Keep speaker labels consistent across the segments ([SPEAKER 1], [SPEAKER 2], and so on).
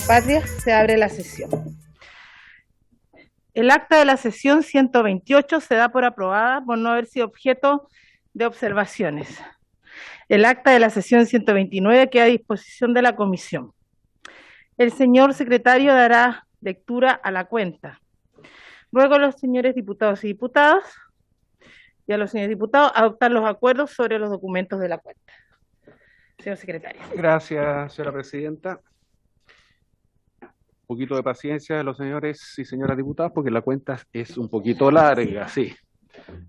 [SPEAKER 1] patria, se abre la sesión. El acta de la sesión 128 se da por aprobada por no haber sido objeto de observaciones. El acta de la sesión 129 queda a disposición de la comisión. El señor secretario dará lectura a la cuenta. Luego los señores diputados y diputadas y a los señores diputados adoptar los acuerdos sobre los documentos de la cuenta. Señor secretario.
[SPEAKER 2] Gracias, señora presidenta. Un poquito de paciencia de los señores y señoras diputadas porque la cuenta es un poquito larga, sí,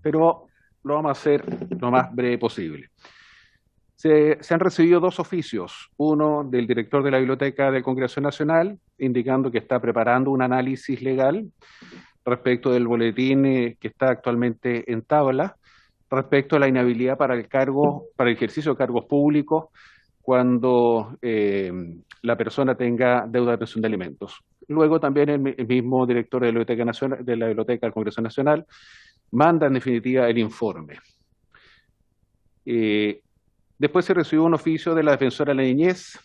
[SPEAKER 2] pero lo vamos a hacer lo más breve posible. Se han recibido dos oficios, uno del director de la Biblioteca del Congreso Nacional, indicando que está preparando un análisis legal respecto del boletín que está actualmente en tabla, respecto a la inhabilidad para el ejercicio de cargos públicos cuando la persona tenga deuda de pensión de alimentos. Luego también el mismo director de la Biblioteca del Congreso Nacional manda en definitiva el informe. Después se recibió un oficio de la Defensora de la Niñez,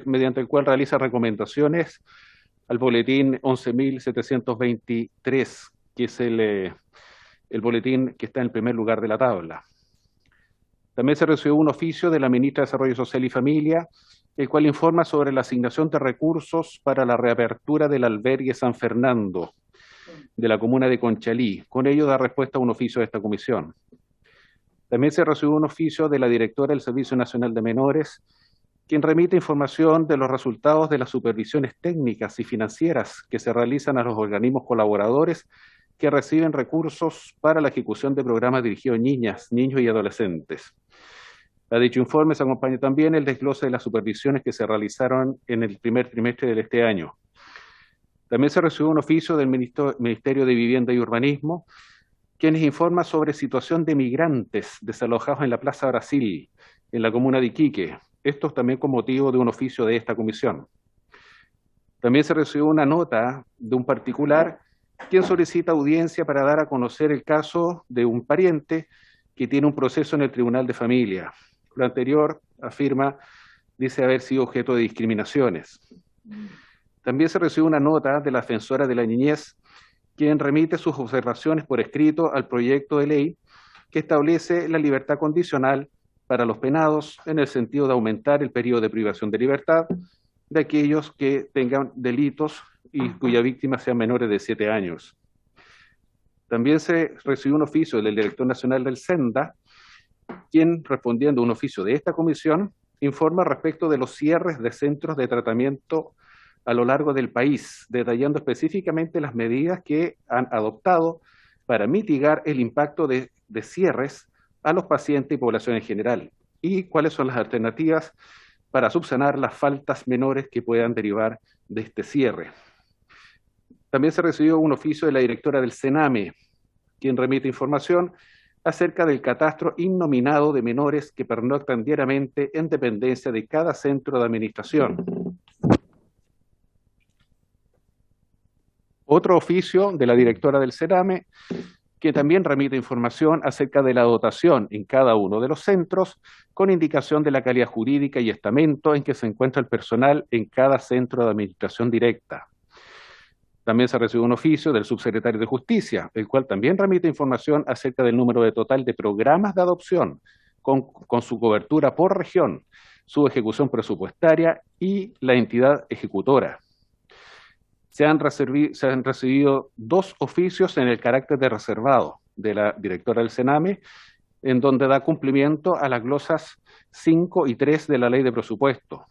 [SPEAKER 2] mediante el cual realiza recomendaciones al boletín 11.723, que es el boletín que está en el primer lugar de la tabla. También se recibió un oficio de la ministra de Desarrollo Social y Familia, el cual informa sobre la asignación de recursos para la reapertura del albergue San Fernando de la comuna de Conchalí. Con ello da respuesta a un oficio de esta comisión. También se recibió un oficio de la directora del Servicio Nacional de Menores, quien remite información de los resultados de las supervisiones técnicas y financieras que se realizan a los organismos colaboradores que reciben recursos para la ejecución de programas dirigidos a niñas, niños y adolescentes. A dicho informe se acompaña también el desglose de las supervisiones que se realizaron en el primer trimestre de este año. También se recibió un oficio del Ministerio de Vivienda y Urbanismo, quienes informa sobre situación de migrantes desalojados en la Plaza Brasil, en la comuna de Iquique. Esto también con motivo de un oficio de esta comisión. También se recibió una nota de un particular quien solicita audiencia para dar a conocer el caso de un pariente que tiene un proceso en el Tribunal de Familia. Lo anterior dice haber sido objeto de discriminaciones. También se recibió una nota de la Defensora de la Niñez, quien remite sus observaciones por escrito al proyecto de ley que establece la libertad condicional para los penados en el sentido de aumentar el periodo de privación de libertad de aquellos que tengan delitos y cuya víctima sean menores de 7 años. También se recibió un oficio del director nacional del SENDA, quien, respondiendo a un oficio de esta comisión, informa respecto de los cierres de centros de tratamiento a lo largo del país, detallando específicamente las medidas que han adoptado para mitigar el impacto de cierres a los pacientes y población en general, y cuáles son las alternativas para subsanar las faltas menores que puedan derivar de este cierre. También se recibió un oficio de la directora del CENAME, quien remite información acerca del catastro innominado de menores que pernoctan diariamente en dependencia de cada centro de administración. Otro oficio de la directora del CENAME, que también remite información acerca de la dotación en cada uno de los centros, con indicación de la calidad jurídica y estamento en que se encuentra el personal en cada centro de administración directa. También se recibió un oficio del subsecretario de Justicia, el cual también remite información acerca del número de total de programas de adopción, con su cobertura por región, su ejecución presupuestaria y la entidad ejecutora. Se han recibido dos oficios en el carácter de reservado de la directora del CENAME, en donde da cumplimiento a las glosas 5 y 3 de la Ley de Presupuesto.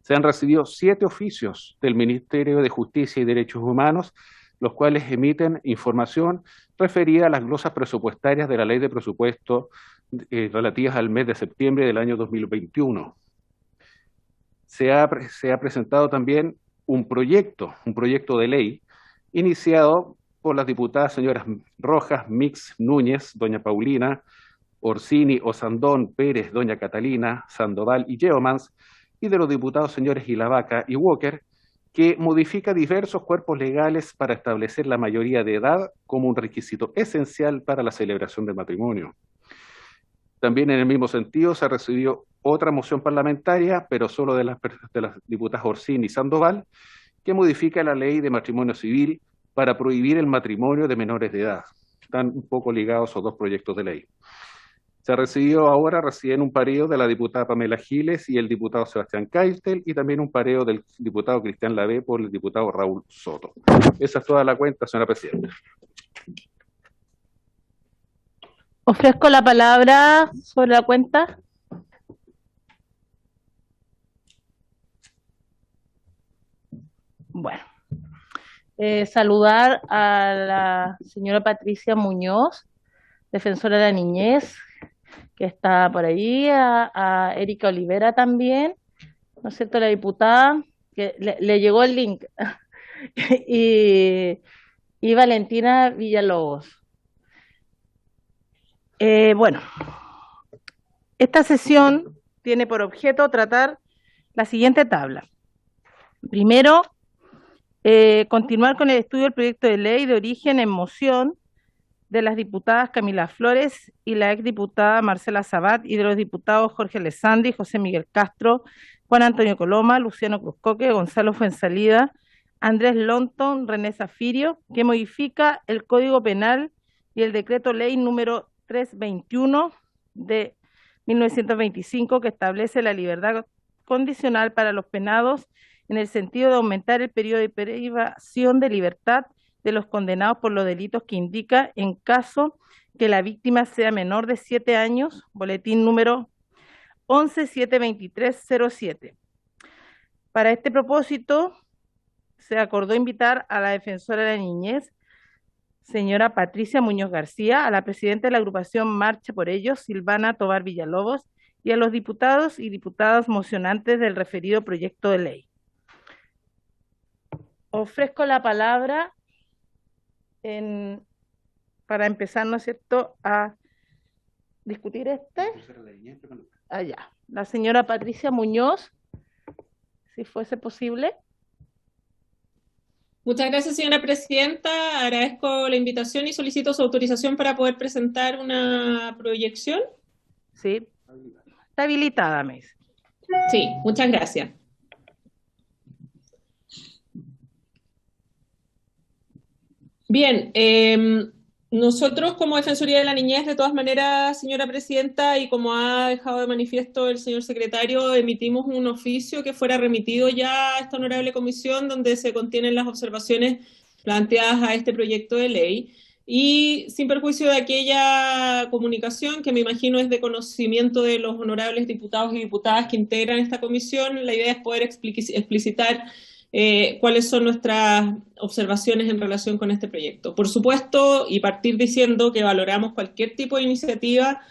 [SPEAKER 2] Se han recibido 7 oficios del Ministerio de Justicia y Derechos Humanos, los cuales emiten información referida a las glosas presupuestarias de la Ley de Presupuesto relativas al mes de septiembre del año 2021. Se ha presentado también un proyecto de ley iniciado por las diputadas señoras Rojas, Mix, Núñez, doña Paulina, Orsini, Osandón, Pérez, doña Catalina, Sandoval y Yeomans, y de los diputados señores Ilavaca y Walker, que modifica diversos cuerpos legales para establecer la mayoría de edad como un requisito esencial para la celebración del matrimonio. También en el mismo sentido se recibió otra moción parlamentaria, pero solo de las diputadas Orsini y Sandoval, que modifica la ley de matrimonio civil para prohibir el matrimonio de menores de edad. Están un poco ligados esos dos proyectos de ley. Reciben un pareo de la diputada Pamela Giles y el diputado Sebastián Keitel, y también un pareo del diputado Cristian Lavé por el diputado Raúl Soto. Esa es toda la cuenta, señora presidenta.
[SPEAKER 1] Ofrezco la palabra sobre la cuenta. Bueno, saludar a la señora Patricia Muñoz, defensora de la niñez, que está por ahí, a Erika Olivera también, ¿no es cierto?, la diputada, que le llegó el link, y Valentina Villalobos. Bueno, esta sesión tiene por objeto tratar la siguiente tabla. Primero, continuar con el estudio del proyecto de ley de origen en moción de las diputadas Camila Flores y la exdiputada Marcela Sabat, y de los diputados Jorge Alessandri, José Miguel Castro, Juan Antonio Coloma, Luciano Cruzcoque, Gonzalo Fuenzalida, Andrés Lonton, René Zafirio, que modifica el Código Penal y el decreto ley número 321 de 1925, que establece la libertad condicional para los penados en el sentido de aumentar el periodo de privación de libertad de los condenados por los delitos que indica, en caso que la víctima sea menor de 7 años, boletín número 11-72307. Para este propósito, se acordó invitar a la defensora de la niñez, señora Patricia Muñoz García, a la presidenta de la agrupación Marcha por Ellos, Silvana Tovar Villalobos, y a los diputados y diputadas mocionantes del referido proyecto de ley. Ofrezco la palabra para empezar, ¿no es cierto?, a discutir allá. La señora Patricia Muñoz, si fuese posible.
[SPEAKER 3] Muchas gracias, señora presidenta. Agradezco la invitación y solicito su autorización para poder presentar una proyección.
[SPEAKER 1] Sí, está habilitada, me dice.
[SPEAKER 3] Sí, muchas gracias. Bien, nosotros como Defensoría de la Niñez, de todas maneras, señora presidenta, y como ha dejado de manifiesto el señor secretario, emitimos un oficio que fuera remitido ya a esta honorable comisión, donde se contienen las observaciones planteadas a este proyecto de ley, y sin perjuicio de aquella comunicación que me imagino es de conocimiento de los honorables diputados y diputadas que integran esta comisión, la idea es poder explicitar cuáles son nuestras observaciones en relación con este proyecto. Por supuesto, y partir diciendo que valoramos cualquier tipo de iniciativa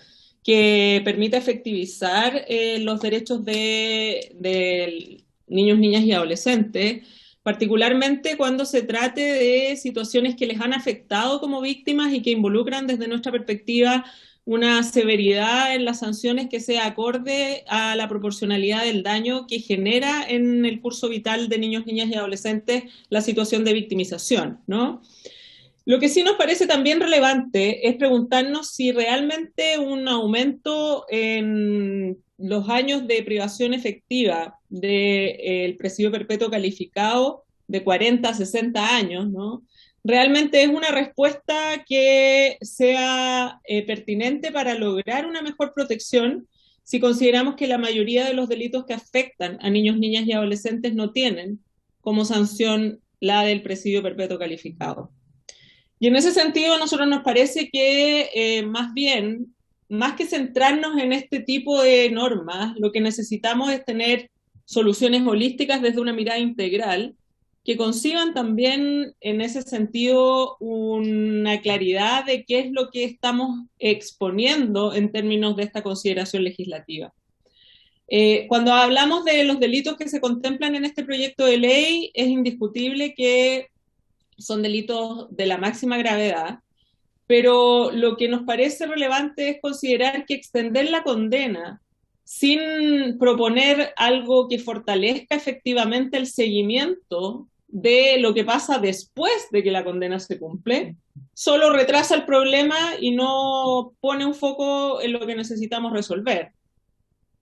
[SPEAKER 3] que permita efectivizar los derechos de niños, niñas y adolescentes, particularmente cuando se trate de situaciones que les han afectado como víctimas y que involucran desde nuestra perspectiva una severidad en las sanciones que sea acorde a la proporcionalidad del daño que genera en el curso vital de niños, niñas y adolescentes la situación de victimización, ¿no? Lo que sí nos parece también relevante es preguntarnos si realmente un aumento en los años de privación efectiva del presidio perpetuo calificado de 40 a 60 años, ¿no?, realmente es una respuesta que sea pertinente para lograr una mejor protección si consideramos que la mayoría de los delitos que afectan a niños, niñas y adolescentes no tienen como sanción la del presidio perpetuo calificado. Y en ese sentido, a nosotros nos parece que más bien, más que centrarnos en este tipo de normas, lo que necesitamos es tener soluciones holísticas desde una mirada integral que conciban también en ese sentido una claridad de qué es lo que estamos exponiendo en términos de esta consideración legislativa. Cuando hablamos de los delitos que se contemplan en este proyecto de ley, es indiscutible que son delitos de la máxima gravedad, pero lo que nos parece relevante es considerar que extender la condena sin proponer algo que fortalezca efectivamente el seguimiento de lo que pasa después de que la condena se cumple, solo retrasa el problema y no pone un foco en lo que necesitamos resolver.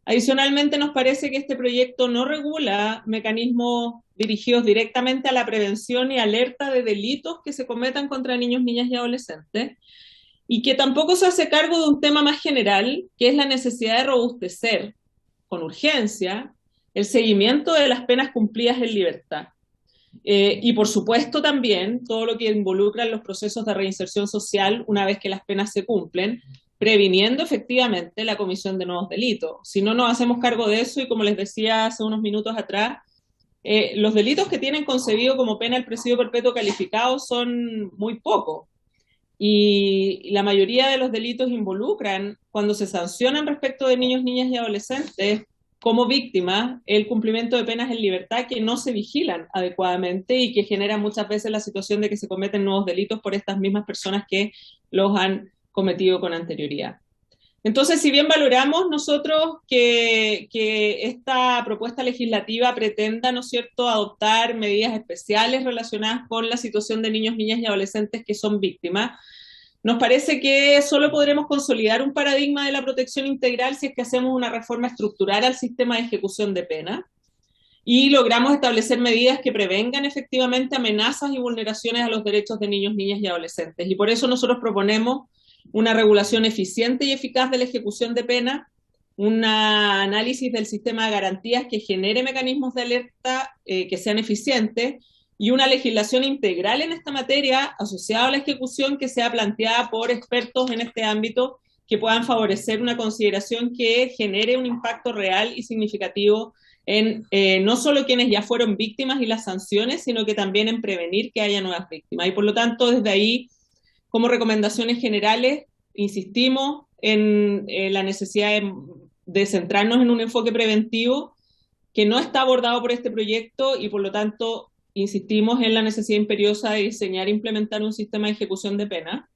[SPEAKER 3] Adicionalmente, nos parece que este proyecto no regula mecanismos dirigidos directamente a la prevención y alerta de delitos que se cometan contra niños, niñas y adolescentes, y que tampoco se hace cargo de un tema más general, que es la necesidad de robustecer con urgencia el seguimiento de las penas cumplidas en libertad. Y por supuesto también todo lo que involucra en los procesos de reinserción social una vez que las penas se cumplen, previniendo efectivamente la comisión de nuevos delitos. Si no nos hacemos cargo de eso, y como les decía hace unos minutos atrás, los delitos que tienen concebido como pena el presidio perpetuo calificado son muy pocos. Y la mayoría de los delitos involucran, cuando se sancionan respecto de niños, niñas y adolescentes, como víctimas, el cumplimiento de penas en libertad que no se vigilan adecuadamente y que generan muchas veces la situación de que se cometen nuevos delitos por estas mismas personas que los han cometido con anterioridad. Entonces, si bien valoramos nosotros que esta propuesta legislativa pretenda, ¿no es cierto?, adoptar medidas especiales relacionadas con la situación de niños, niñas y adolescentes que son víctimas, nos parece que solo podremos consolidar un paradigma de la protección integral si es que hacemos una reforma estructural al sistema de ejecución de pena y logramos establecer medidas que prevengan efectivamente amenazas y vulneraciones a los derechos de niños, niñas y adolescentes. Y por eso nosotros proponemos una regulación eficiente y eficaz de la ejecución de pena, un análisis del sistema de garantías que genere mecanismos de alerta que sean eficientes, y una legislación integral en esta materia asociada a la ejecución que sea planteada por expertos en este ámbito que puedan favorecer una consideración que genere un impacto real y significativo en no solo quienes ya fueron víctimas y las sanciones, sino que también en prevenir que haya nuevas víctimas. Y por lo tanto, desde ahí, como recomendaciones generales, insistimos en la necesidad de centrarnos en un enfoque preventivo que no está abordado por este proyecto y por lo tanto insistimos en la necesidad imperiosa de diseñar e implementar un sistema de ejecución de pena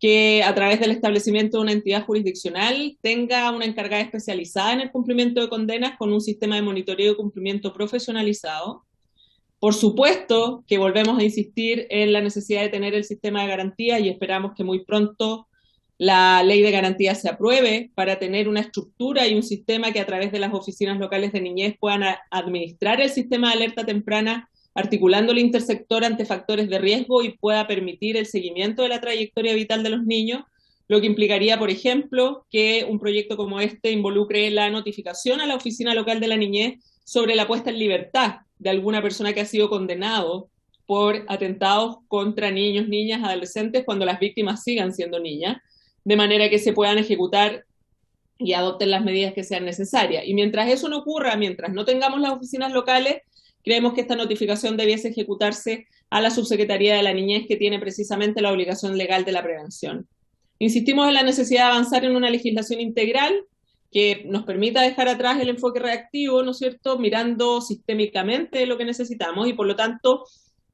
[SPEAKER 3] que a través del establecimiento de una entidad jurisdiccional tenga una encargada especializada en el cumplimiento de condenas con un sistema de monitoreo y cumplimiento profesionalizado. Por supuesto que volvemos a insistir en la necesidad de tener el sistema de garantías y esperamos que muy pronto la ley de garantías se apruebe para tener una estructura y un sistema que a través de las oficinas locales de niñez puedan administrar el sistema de alerta temprana, articulando el intersector ante factores de riesgo y pueda permitir el seguimiento de la trayectoria vital de los niños, lo que implicaría, por ejemplo, que un proyecto como este involucre la notificación a la oficina local de la niñez sobre la puesta en libertad de alguna persona que ha sido condenado por atentados contra niños, niñas, adolescentes, cuando las víctimas sigan siendo niñas, de manera que se puedan ejecutar y adopten las medidas que sean necesarias. Y mientras eso no ocurra, mientras no tengamos las oficinas locales, creemos que esta notificación debiese ejecutarse a la Subsecretaría de la Niñez, que tiene precisamente la obligación legal de la prevención. Insistimos en la necesidad de avanzar en una legislación integral que nos permita dejar atrás el enfoque reactivo, ¿no es cierto?, mirando sistémicamente lo que necesitamos, y por lo tanto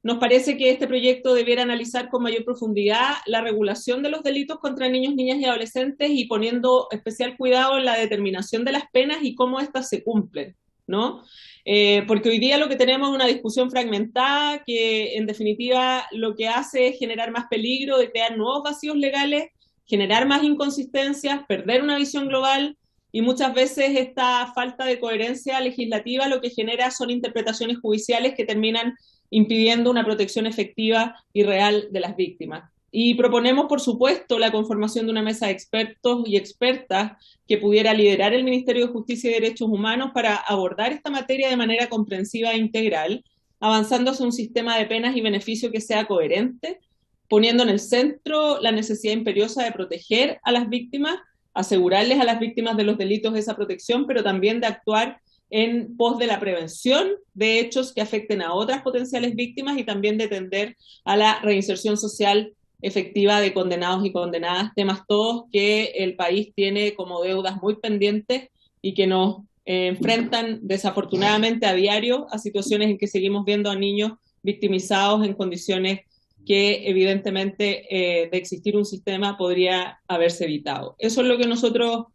[SPEAKER 3] nos parece que este proyecto debiera analizar con mayor profundidad la regulación de los delitos contra niños, niñas y adolescentes y poniendo especial cuidado en la determinación de las penas y cómo éstas se cumplen, ¿no? Porque hoy día lo que tenemos es una discusión fragmentada que en definitiva lo que hace es generar más peligro de crear nuevos vacíos legales, generar más inconsistencias, perder una visión global, y muchas veces esta falta de coherencia legislativa lo que genera son interpretaciones judiciales que terminan impidiendo una protección efectiva y real de las víctimas. Y proponemos, por supuesto, la conformación de una mesa de expertos y expertas que pudiera liderar el Ministerio de Justicia y Derechos Humanos para abordar esta materia de manera comprensiva e integral, avanzando hacia un sistema de penas y beneficios que sea coherente, poniendo en el centro la necesidad imperiosa de proteger a las víctimas, asegurarles a las víctimas de los delitos esa protección, pero también de actuar en pos de la prevención de hechos que afecten a otras potenciales víctimas y también de tender a la reinserción social efectiva de condenados y condenadas, temas todos que el país tiene como deudas muy pendientes y que nos enfrentan desafortunadamente a diario a situaciones en que seguimos viendo a niños victimizados en condiciones que evidentemente de existir un sistema podría haberse evitado. Eso es lo que nosotros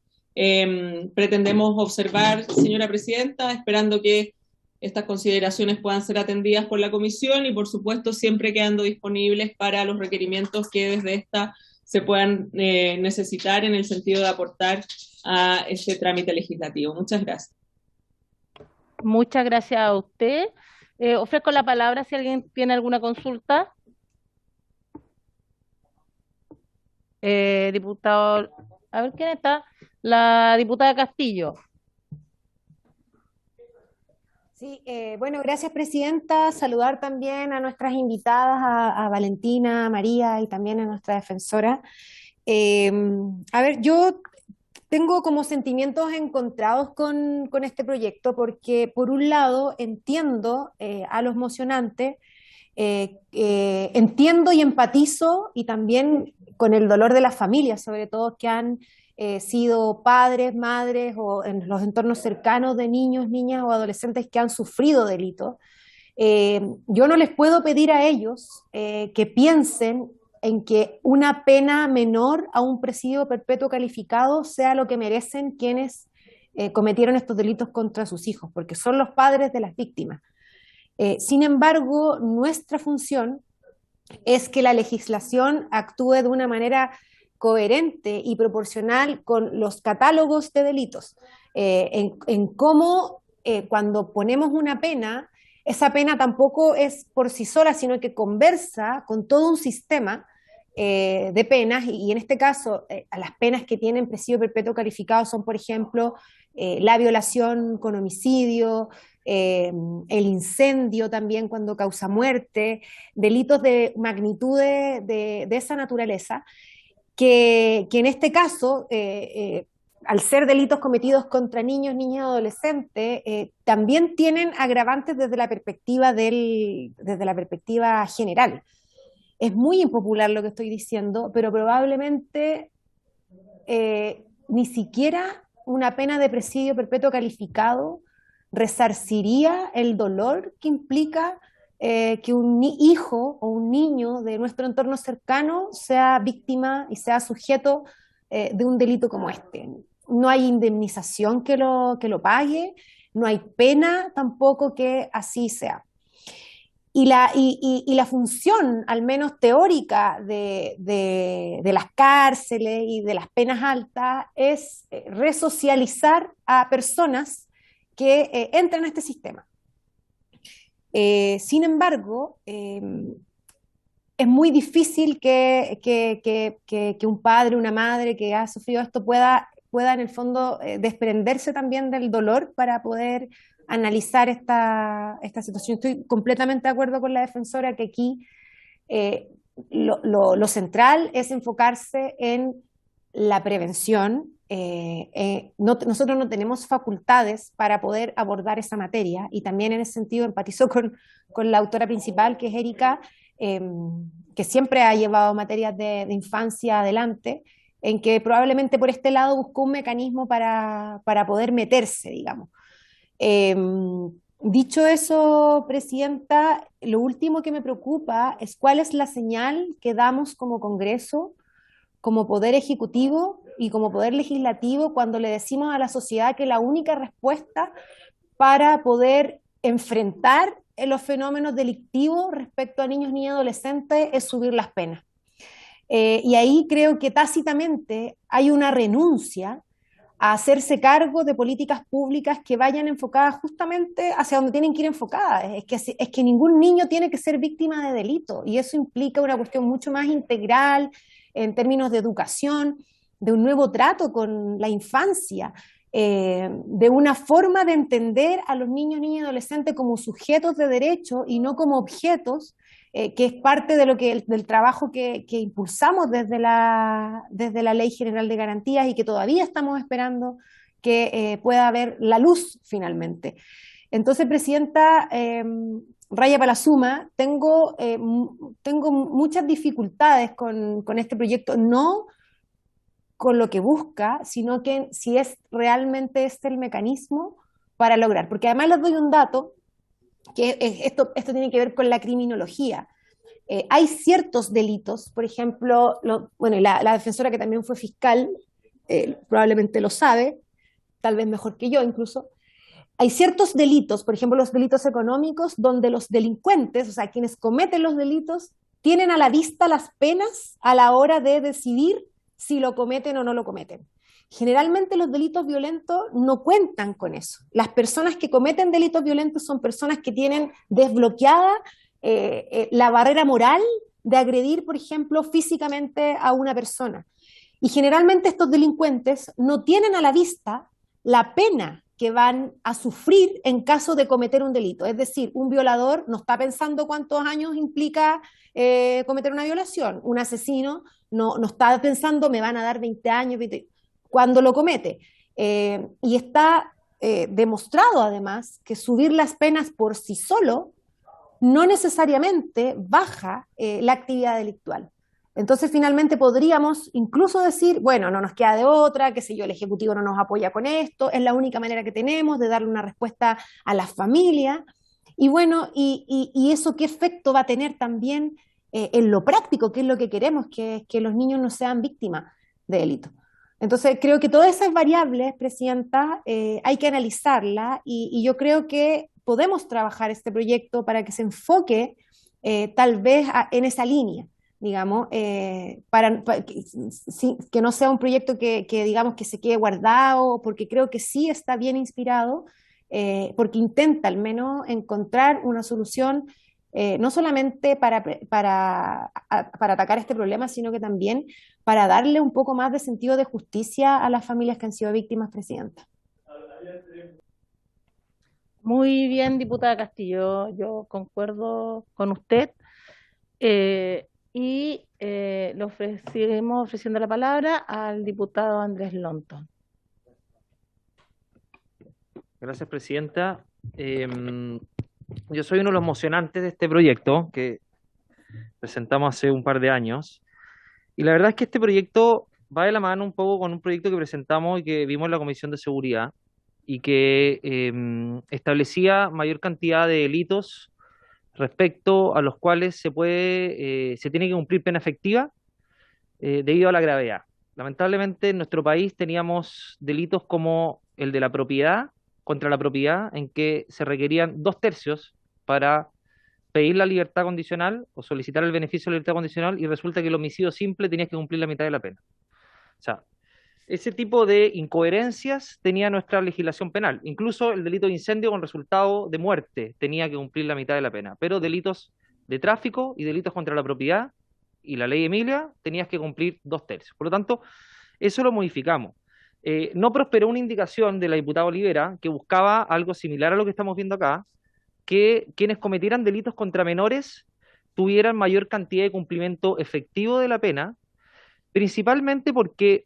[SPEAKER 3] pretendemos observar, señora presidenta, esperando que estas consideraciones puedan ser atendidas por la comisión y, por supuesto, siempre quedando disponibles para los requerimientos que desde esta se puedan necesitar en el sentido de aportar a este trámite legislativo. Muchas gracias.
[SPEAKER 1] Muchas gracias a usted. Ofrezco la palabra si alguien tiene alguna consulta. Diputado, a ver quién está. La diputada Castillo.
[SPEAKER 4] Sí, bueno, gracias, presidenta. Saludar también a nuestras invitadas, a Valentina, a María y también a nuestra defensora. A ver, yo tengo como sentimientos encontrados con este proyecto porque, por un lado, entiendo a los mocionantes, entiendo y empatizo y también con el dolor de las familias, sobre todo que han sido padres, madres o en los entornos cercanos de niños, niñas o adolescentes que han sufrido delitos. Yo no les puedo pedir a ellos que piensen en que una pena menor a un presidio perpetuo calificado sea lo que merecen quienes cometieron estos delitos contra sus hijos, porque son los padres de las víctimas. Sin embargo, nuestra función es que la legislación actúe de una manera coherente y proporcional con los catálogos de delitos, en cómo cuando ponemos una pena, esa pena tampoco es por sí sola, sino que conversa con todo un sistema de penas, y en este caso las penas que tienen presidio perpetuo calificado son, por ejemplo, la violación con homicidio, el incendio también cuando causa muerte, delitos de magnitudes de esa naturaleza, que en este caso, al ser delitos cometidos contra niños, niñas y adolescentes, también tienen agravantes desde la perspectiva general. Es muy impopular lo que estoy diciendo, pero probablemente ni siquiera una pena de presidio perpetuo calificado resarciría el dolor que implica que un hijo o un niño de nuestro entorno cercano sea víctima y sea sujeto de un delito como este. No hay indemnización que lo pague, no hay pena tampoco que así sea. Y la función, al menos teórica, de las cárceles y de las penas altas es resocializar a personas que entran a este sistema. Sin embargo, es muy difícil que un padre, una madre que ha sufrido esto pueda en el fondo desprenderse también del dolor para poder analizar esta situación. Estoy completamente de acuerdo con la defensora que aquí lo central es enfocarse en la prevención. Nosotros no tenemos facultades para poder abordar esa materia, y también en ese sentido empatizo con la autora principal, que es Erika, que siempre ha llevado materias de infancia adelante, en que probablemente por este lado buscó un mecanismo para poder meterse, digamos. Dicho eso, presidenta, lo último que me preocupa es cuál es la señal que damos como Congreso, como Poder Ejecutivo y como Poder Legislativo cuando le decimos a la sociedad que la única respuesta para poder enfrentar los fenómenos delictivos respecto a niños, niñas y adolescentes es subir las penas. Y ahí creo que tácitamente hay una renuncia a hacerse cargo de políticas públicas que vayan enfocadas justamente hacia donde tienen que ir enfocadas. Es que ningún niño tiene que ser víctima de delito, y eso implica una cuestión mucho más integral en términos de educación, de un nuevo trato con la infancia, de una forma de entender a los niños, niñas y adolescentes como sujetos de derecho y no como objetos, que es parte de del trabajo que impulsamos desde la Ley General de Garantías y que todavía estamos esperando que pueda haber la luz finalmente. Entonces, presidenta, raya para la suma, tengo muchas dificultades con este proyecto, no con lo que busca, sino que si es realmente este el mecanismo para lograr. Porque además les doy un dato, que esto tiene que ver con la criminología. Hay ciertos delitos, por ejemplo, la defensora, que también fue fiscal, probablemente lo sabe, tal vez mejor que yo incluso. Hay ciertos delitos, por ejemplo los delitos económicos, donde los delincuentes, o sea, quienes cometen los delitos, tienen a la vista las penas a la hora de decidir si lo cometen o no lo cometen. Generalmente los delitos violentos no cuentan con eso. Las personas que cometen delitos violentos son personas que tienen desbloqueada la barrera moral de agredir, por ejemplo, físicamente a una persona. Y generalmente estos delincuentes no tienen a la vista la pena que van a sufrir en caso de cometer un delito. Es decir, un violador no está pensando cuántos años implica cometer una violación. Un asesino no está pensando me van a dar 20 años, 20 cuando lo comete. Y está demostrado además que subir las penas por sí solo no necesariamente baja la actividad delictual. Entonces, finalmente podríamos incluso decir, bueno, no nos queda de otra, qué sé yo, el Ejecutivo no nos apoya con esto, es la única manera que tenemos de darle una respuesta a la familia. Y bueno, y eso qué efecto va a tener también en lo práctico, que es lo que queremos, que los niños no sean víctimas de delito. Entonces, creo que todas esas variables, Presidenta, hay que analizarlas y yo creo que podemos trabajar este proyecto para que se enfoque tal vez en esa línea, digamos, que no sea un proyecto digamos, que se quede guardado, porque creo que sí está bien inspirado, porque intenta al menos encontrar una solución no solamente para atacar este problema, sino que también para darle un poco más de sentido de justicia a las familias que han sido víctimas, Presidenta.
[SPEAKER 1] Muy bien, diputada Castillo, yo concuerdo con usted seguimos ofreciendo la palabra al diputado Andrés Lonton.
[SPEAKER 5] Gracias, Presidenta. Yo soy uno de los mocionantes de este proyecto que presentamos hace un par de años. Y la verdad es que este proyecto va de la mano un poco con un proyecto que presentamos y que vimos en la Comisión de Seguridad y que establecía mayor cantidad de delitos respecto a los cuales se tiene que cumplir pena efectiva debido a la gravedad. Lamentablemente en nuestro país teníamos delitos como el de la propiedad, contra la propiedad, en que se requerían 2/3 para pedir la libertad condicional o solicitar el beneficio de la libertad condicional y resulta que el homicidio simple tenías que cumplir la mitad de la pena. O sea, ese tipo de incoherencias tenía nuestra legislación penal. Incluso el delito de incendio con resultado de muerte tenía que cumplir la mitad de la pena, pero delitos de tráfico y delitos contra la propiedad y la ley Emilia tenías que cumplir 2/3. Por lo tanto, eso lo modificamos. No prosperó una indicación de la diputada Olivera que buscaba algo similar a lo que estamos viendo acá, que quienes cometieran delitos contra menores tuvieran mayor cantidad de cumplimiento efectivo de la pena, principalmente porque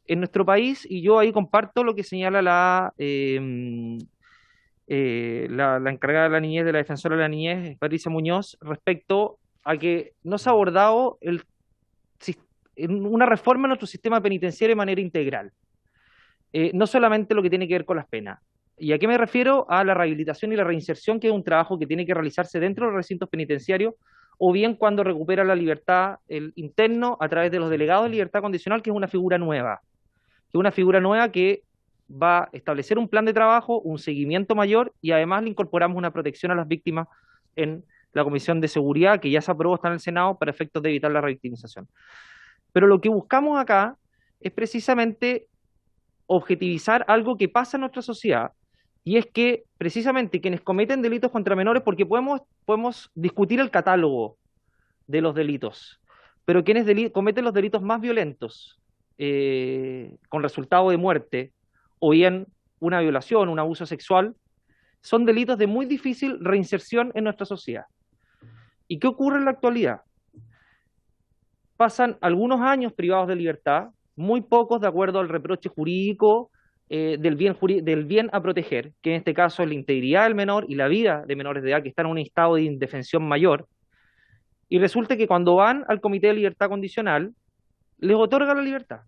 [SPEAKER 5] en nuestro país, y yo ahí comparto lo que señala la encargada de la niñez, de la defensora de la niñez, Patricia Muñoz, respecto a que no se ha abordado una reforma en nuestro sistema penitenciario de manera integral. No solamente lo que tiene que ver con las penas. ¿Y a qué me refiero? A la rehabilitación y la reinserción, que es un trabajo que tiene que realizarse dentro de los recintos penitenciarios, o bien cuando recupera la libertad el interno a través de los delegados de libertad condicional, que es una figura nueva. Que es una figura nueva que va a establecer un plan de trabajo, un seguimiento mayor, y además le incorporamos una protección a las víctimas en la Comisión de Seguridad, que ya se aprobó, está en el Senado, para efectos de evitar la revictimización. Pero lo que buscamos acá es precisamente objetivizar algo que pasa en nuestra sociedad, y es que precisamente quienes cometen delitos contra menores, porque podemos discutir el catálogo de los delitos, pero quienes cometen los delitos más violentos, con resultado de muerte, o bien una violación, un abuso sexual, son delitos de muy difícil reinserción en nuestra sociedad. ¿Y qué ocurre en la actualidad? Pasan algunos años privados de libertad, muy pocos de acuerdo al reproche jurídico del bien a proteger, que en este caso es la integridad del menor y la vida de menores de edad que están en un estado de indefensión mayor, y resulta que cuando van al Comité de Libertad Condicional, les otorga la libertad.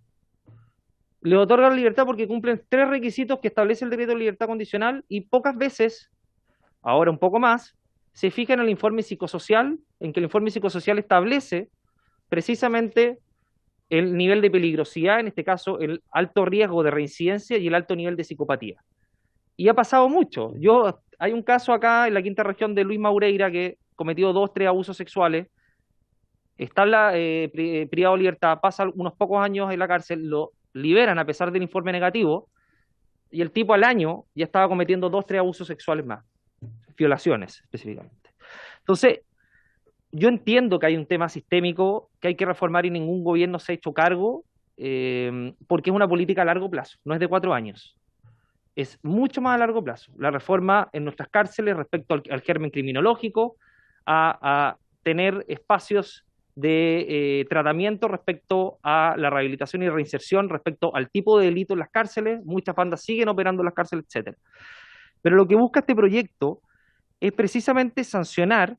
[SPEAKER 5] Les otorga la libertad porque cumplen 3 requisitos que establece el decreto de libertad condicional y pocas veces, ahora un poco más, se fija en el informe psicosocial, en que el informe psicosocial establece precisamente el nivel de peligrosidad, en este caso el alto riesgo de reincidencia y el alto nivel de psicopatía. Y ha pasado mucho. Hay un caso acá en la quinta región de Luis Maureira que cometió 2, 3 abusos sexuales, está privado de libertad, pasa unos pocos años en la cárcel, liberan a pesar del informe negativo, y el tipo al año ya estaba cometiendo 2, 3 abusos sexuales más, violaciones específicamente. Entonces, yo entiendo que hay un tema sistémico que hay que reformar y ningún gobierno se ha hecho cargo, porque es una política a largo plazo, no es de 4 años. Es mucho más a largo plazo. La reforma en nuestras cárceles respecto al germen criminológico, a tener espacios de tratamiento respecto a la rehabilitación y reinserción, respecto al tipo de delito en las cárceles. Muchas bandas siguen operando en las cárceles, etcétera. Pero lo que busca este proyecto es precisamente sancionar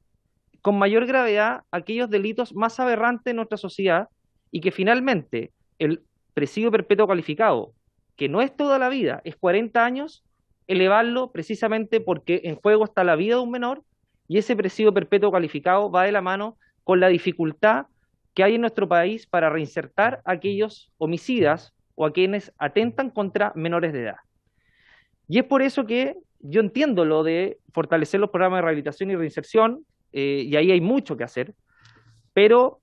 [SPEAKER 5] con mayor gravedad aquellos delitos más aberrantes de nuestra sociedad y que finalmente el presidio perpetuo calificado, que no es toda la vida, es 40 años, elevarlo precisamente porque en juego está la vida de un menor y ese presidio perpetuo calificado va de la mano con la dificultad que hay en nuestro país para reinsertar a aquellos homicidas o a quienes atentan contra menores de edad. Y es por eso que yo entiendo lo de fortalecer los programas de rehabilitación y reinserción, y ahí hay mucho que hacer, pero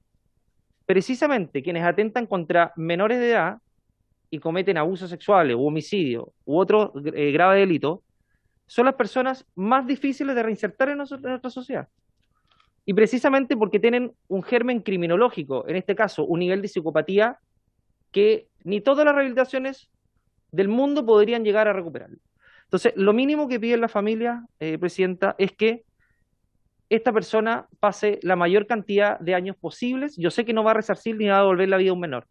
[SPEAKER 5] precisamente quienes atentan contra menores de edad y cometen abusos sexuales u homicidio u otro grave delito, son las personas más difíciles de reinsertar en nuestra sociedad. Y precisamente porque tienen un germen criminológico, en este caso un nivel de psicopatía, que ni todas las rehabilitaciones del mundo podrían llegar a recuperarlo. Entonces, lo mínimo que pide la familia, Presidenta, es que esta persona pase la mayor cantidad de años posibles. Yo sé que no va a resarcir ni va a devolver la vida a un menor,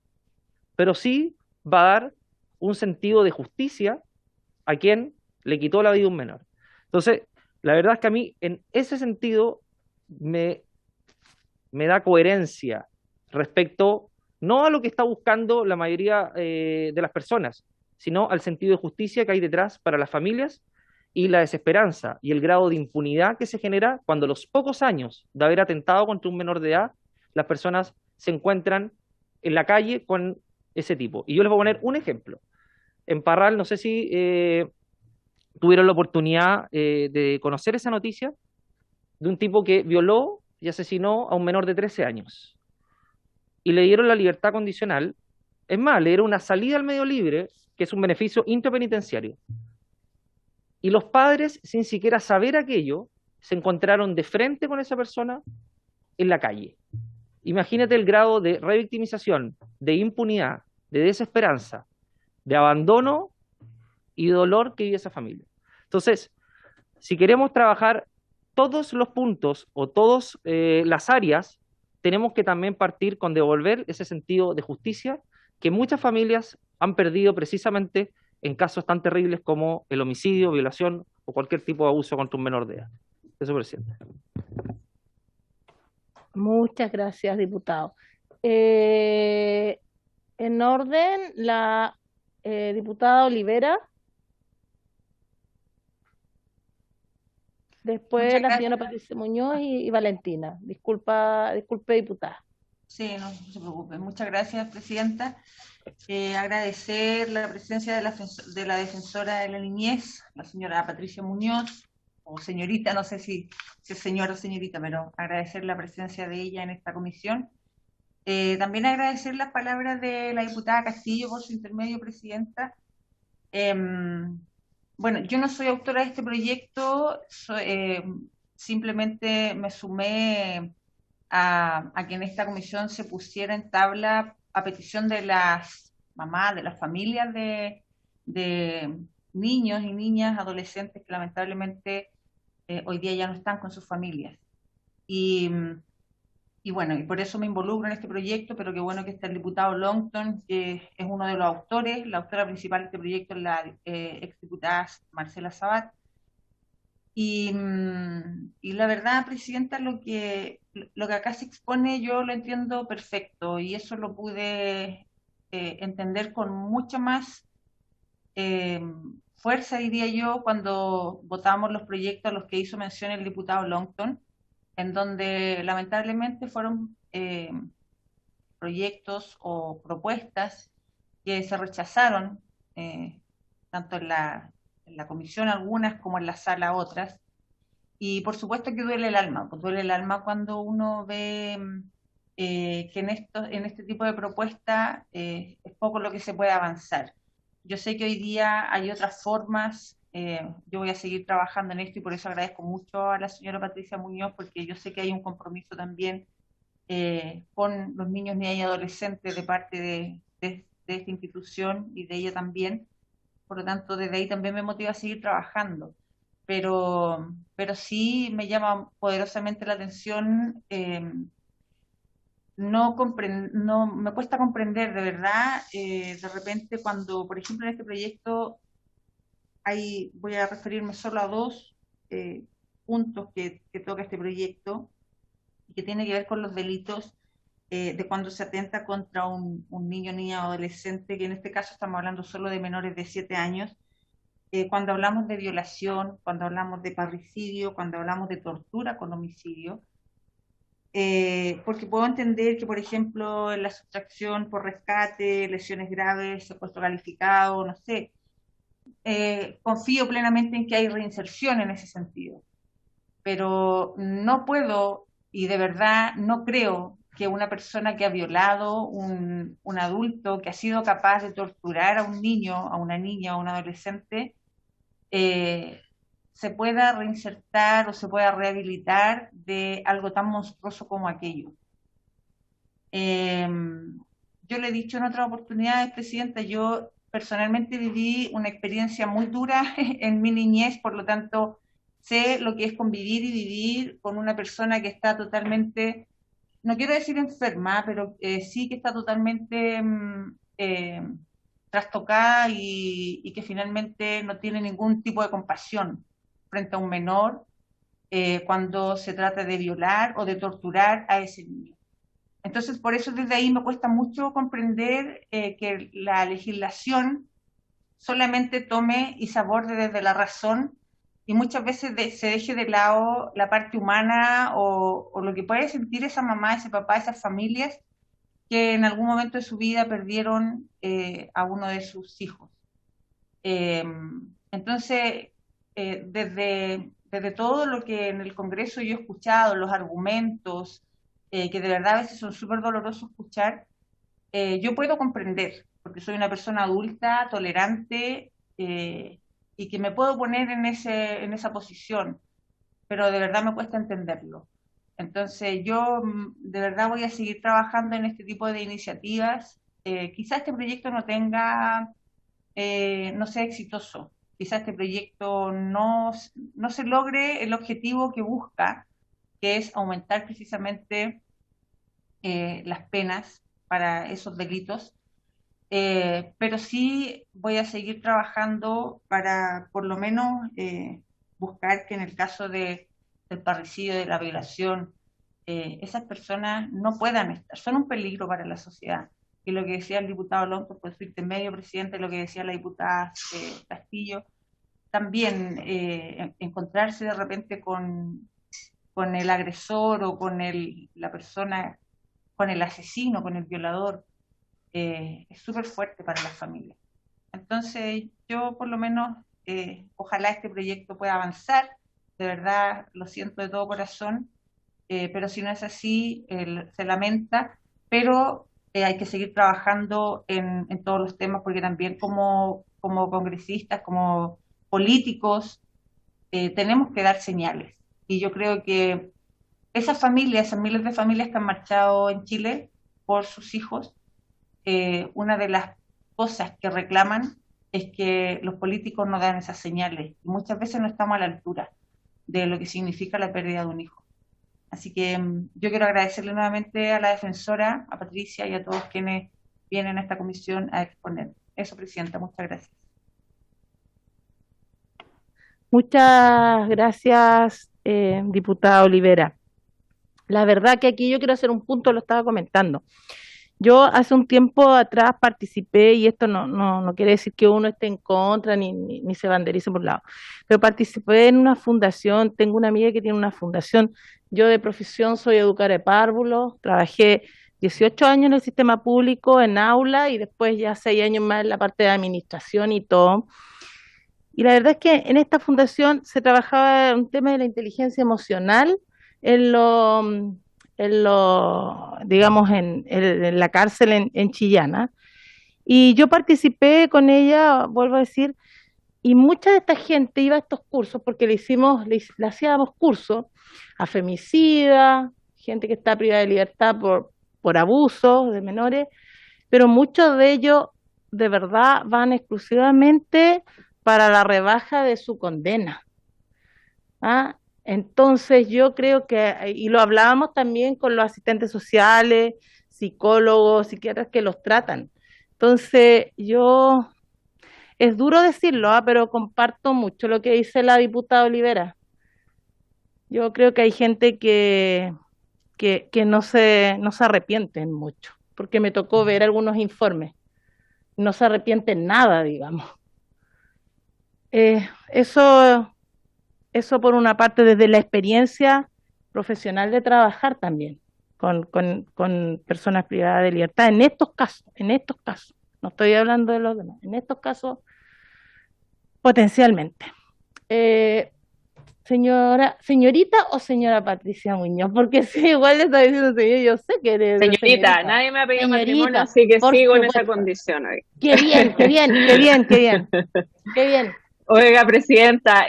[SPEAKER 5] pero sí va a dar un sentido de justicia a quien le quitó la vida a un menor. Entonces, la verdad es que a mí, en ese sentido, me da coherencia respecto no a lo que está buscando la mayoría de las personas, sino al sentido de justicia que hay detrás para las familias y la desesperanza y el grado de impunidad que se genera cuando a los pocos años de haber atentado contra un menor de edad, las personas se encuentran en la calle con ese tipo. Y yo les voy a poner un ejemplo. En Parral, no sé si tuvieron la oportunidad de conocer esa noticia de un tipo que violó y asesinó a un menor de 13 años. Y le dieron la libertad condicional. Es más, le dieron una salida al medio libre, que es un beneficio intrapenitenciario. Y los padres, sin siquiera saber aquello, se encontraron de frente con esa persona en la calle. Imagínate el grado de revictimización, de impunidad, de desesperanza, de abandono y dolor que vive esa familia. Entonces, si queremos trabajar todos los puntos o todas las áreas, tenemos que también partir con devolver ese sentido de justicia que muchas familias han perdido precisamente en casos tan terribles como el homicidio, violación o cualquier tipo de abuso contra un menor de edad. Eso, presidente.
[SPEAKER 1] Muchas gracias, diputado. En orden, la diputada Olivera. Después la señora Patricia Muñoz y Valentina. Disculpe, diputada.
[SPEAKER 6] Sí, no se preocupe. Muchas gracias, presidenta. Agradecer la presencia de la defensora de la niñez, la señora Patricia Muñoz, o señorita, no sé si es señora o señorita, pero agradecer la presencia de ella en esta comisión. También agradecer las palabras de la diputada Castillo por su intermedio, presidenta. Bueno, yo no soy autora de este proyecto, simplemente me sumé a que en esta comisión se pusiera en tabla a petición de las mamás, de las familias de niños y niñas, adolescentes que lamentablemente hoy día ya no están con sus familias. Y bueno, y por eso me involucro en este proyecto, pero qué bueno que está el diputado Longton, que es uno de los autores. La autora principal de este proyecto es la exdiputada Marcela Sabat. Y la verdad, presidenta, lo que acá se expone yo lo entiendo perfecto, y eso lo pude entender con mucha más fuerza, diría yo, cuando votamos los proyectos a los que hizo mención el diputado Longton, en donde lamentablemente fueron proyectos o propuestas que se rechazaron, tanto en la comisión algunas como en la sala otras, y por supuesto que duele el alma, pues duele el alma cuando uno ve que en este tipo de propuestas es poco lo que se puede avanzar. Yo sé que hoy día hay otras formas, yo voy a seguir trabajando en esto y por eso agradezco mucho a la señora Patricia Muñoz, porque yo sé que hay un compromiso también con los niños, niñas y adolescentes de parte de esta institución y de ella también. Por lo tanto, desde ahí también me motiva a seguir trabajando. Pero sí me llama poderosamente la atención, no me cuesta comprender de verdad, de repente cuando, por ejemplo, en este proyecto voy a referirme solo a dos puntos que toca este proyecto y que tiene que ver con los delitos de cuando se atenta contra un niño, niña o adolescente, que en este caso estamos hablando solo de menores de 7 años, cuando hablamos de violación, cuando hablamos de parricidio, cuando hablamos de tortura con homicidio, porque puedo entender que, por ejemplo, en la sustracción por rescate, lesiones graves, secuestro calificado, no sé, confío plenamente en que hay reinserción en ese sentido, pero no puedo y de verdad no creo que una persona que ha violado, un adulto que ha sido capaz de torturar a un niño, a una niña, a un adolescente, se pueda reinsertar o se pueda rehabilitar de algo tan monstruoso como aquello. Yo le he dicho en otras oportunidades, Presidenta, yo personalmente viví una experiencia muy dura en mi niñez, por lo tanto sé lo que es convivir y vivir con una persona que está totalmente, no quiero decir enferma, pero sí que está totalmente trastocada y que finalmente no tiene ningún tipo de compasión frente a un menor cuando se trata de violar o de torturar a ese niño. Entonces, por eso desde ahí me cuesta mucho comprender que la legislación solamente tome y se aborde desde la razón y muchas veces se deje de lado la parte humana o lo que puede sentir esa mamá, ese papá, esas familias que en algún momento de su vida perdieron a uno de sus hijos. Entonces, desde todo lo que en el Congreso yo he escuchado, los argumentos, que de verdad a veces son súper dolorosos escuchar, yo puedo comprender, porque soy una persona adulta, tolerante, y que me puedo poner en esa posición, pero de verdad me cuesta entenderlo. Entonces yo de verdad voy a seguir trabajando en este tipo de iniciativas. Quizás este proyecto no sea exitoso, quizás este proyecto no se logre el objetivo que busca, que es aumentar precisamente las penas para esos delitos, pero sí voy a seguir trabajando para por lo menos buscar que en el caso del parricidio, de la violación, esas personas no puedan estar, son un peligro para la sociedad. Y lo que decía el diputado Lonto, por su intermedio, presidente, lo que decía la diputada Castillo, también encontrarse de repente con el agresor o con la persona, con el asesino, con el violador, es súper fuerte para las familias. Entonces, yo por lo menos, ojalá este proyecto pueda avanzar, de verdad lo siento de todo corazón, pero si no es así, se lamenta, pero hay que seguir trabajando en todos los temas, porque también como congresistas, como políticos, tenemos que dar señales. Y yo creo que esas familias, esas miles de familias que han marchado en Chile por sus hijos, una de las cosas que reclaman es que los políticos no dan esas señales. Y muchas veces no estamos a la altura de lo que significa la pérdida de un hijo. Así que yo quiero agradecerle nuevamente a la defensora, a Patricia y a todos quienes vienen a esta comisión a exponer. Eso, Presidenta, muchas gracias.
[SPEAKER 1] Muchas gracias, diputada Olivera. La verdad que aquí yo quiero hacer un punto, lo estaba comentando. Yo hace un tiempo atrás participé, y esto no quiere decir que uno esté en contra ni se banderice por un lado, pero participé en una fundación, tengo una amiga que tiene una fundación, yo de profesión soy educadora de párvulos, trabajé 18 años en el sistema público, en aula, y después ya 6 años más en la parte de administración y todo. Y la verdad es que en esta fundación se trabajaba un tema de la inteligencia emocional en digamos, en la cárcel en Chillana. Y yo participé con ella, vuelvo a decir, y mucha de esta gente iba a estos cursos porque le hacíamos cursos a femicida, gente que está privada de libertad por abuso de menores, pero muchos de ellos de verdad van exclusivamente para la rebaja de su condena. ¿Ah? Entonces yo creo que, y lo hablábamos también con los asistentes sociales, psicólogos, psiquiatras que los tratan. Entonces es duro decirlo, pero comparto mucho lo que dice la diputada Olivera. Yo creo que hay gente que no se arrepienten mucho, porque me tocó ver algunos informes. No se arrepienten nada, digamos. Eh, eso, eso por una parte desde la experiencia profesional de trabajar también con personas privadas de libertad, en estos casos, no estoy hablando de los demás, en estos casos potencialmente. Señorita o señora Patricia Muñoz, porque sí, igual le está diciendo señor, yo sé que eres
[SPEAKER 7] Señorita, nadie me ha pedido matrimonio, así que sigo en esa condición hoy.
[SPEAKER 1] Qué bien.
[SPEAKER 7] Oiga, presidenta,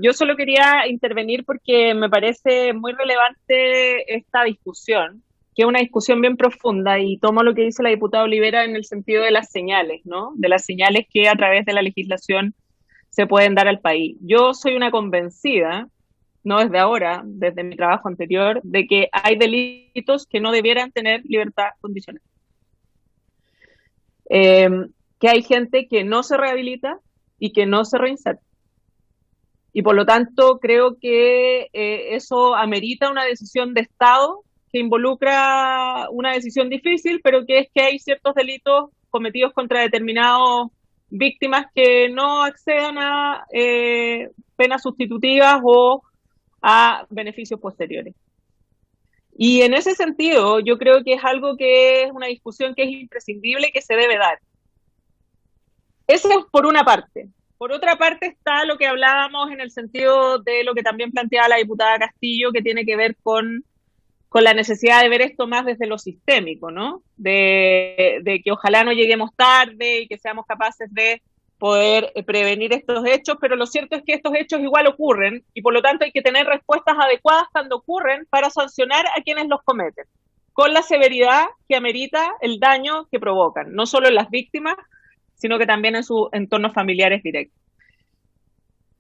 [SPEAKER 7] yo solo quería intervenir porque me parece muy relevante esta discusión, que es una discusión bien profunda, y tomo lo que dice la diputada Olivera en el sentido de las señales, ¿no? De las señales que a través de la legislación se pueden dar al país. Yo soy una convencida, no desde ahora, desde mi trabajo anterior, de que hay delitos que no debieran tener libertad condicional. Que hay gente que no se rehabilita y que no se reinserta. Y por lo tanto creo que eso amerita una decisión de Estado que involucra una decisión difícil, pero que es que hay ciertos delitos cometidos contra determinados víctimas que no accedan a penas sustitutivas o a beneficios posteriores. Y en ese sentido, yo creo que es algo que es una discusión que es imprescindible y que se debe dar. Eso es por una parte. Por otra parte está lo que hablábamos en el sentido de lo que también planteaba la diputada Castillo, que tiene que ver con la necesidad de ver esto más desde lo sistémico, ¿no? De que ojalá no lleguemos tarde y que seamos capaces de poder prevenir estos hechos, pero lo cierto es que estos hechos igual ocurren y por lo tanto hay que tener respuestas adecuadas cuando ocurren para sancionar a quienes los cometen, con la severidad que amerita el daño que provocan, no solo en las víctimas, sino que también en sus entornos familiares directos.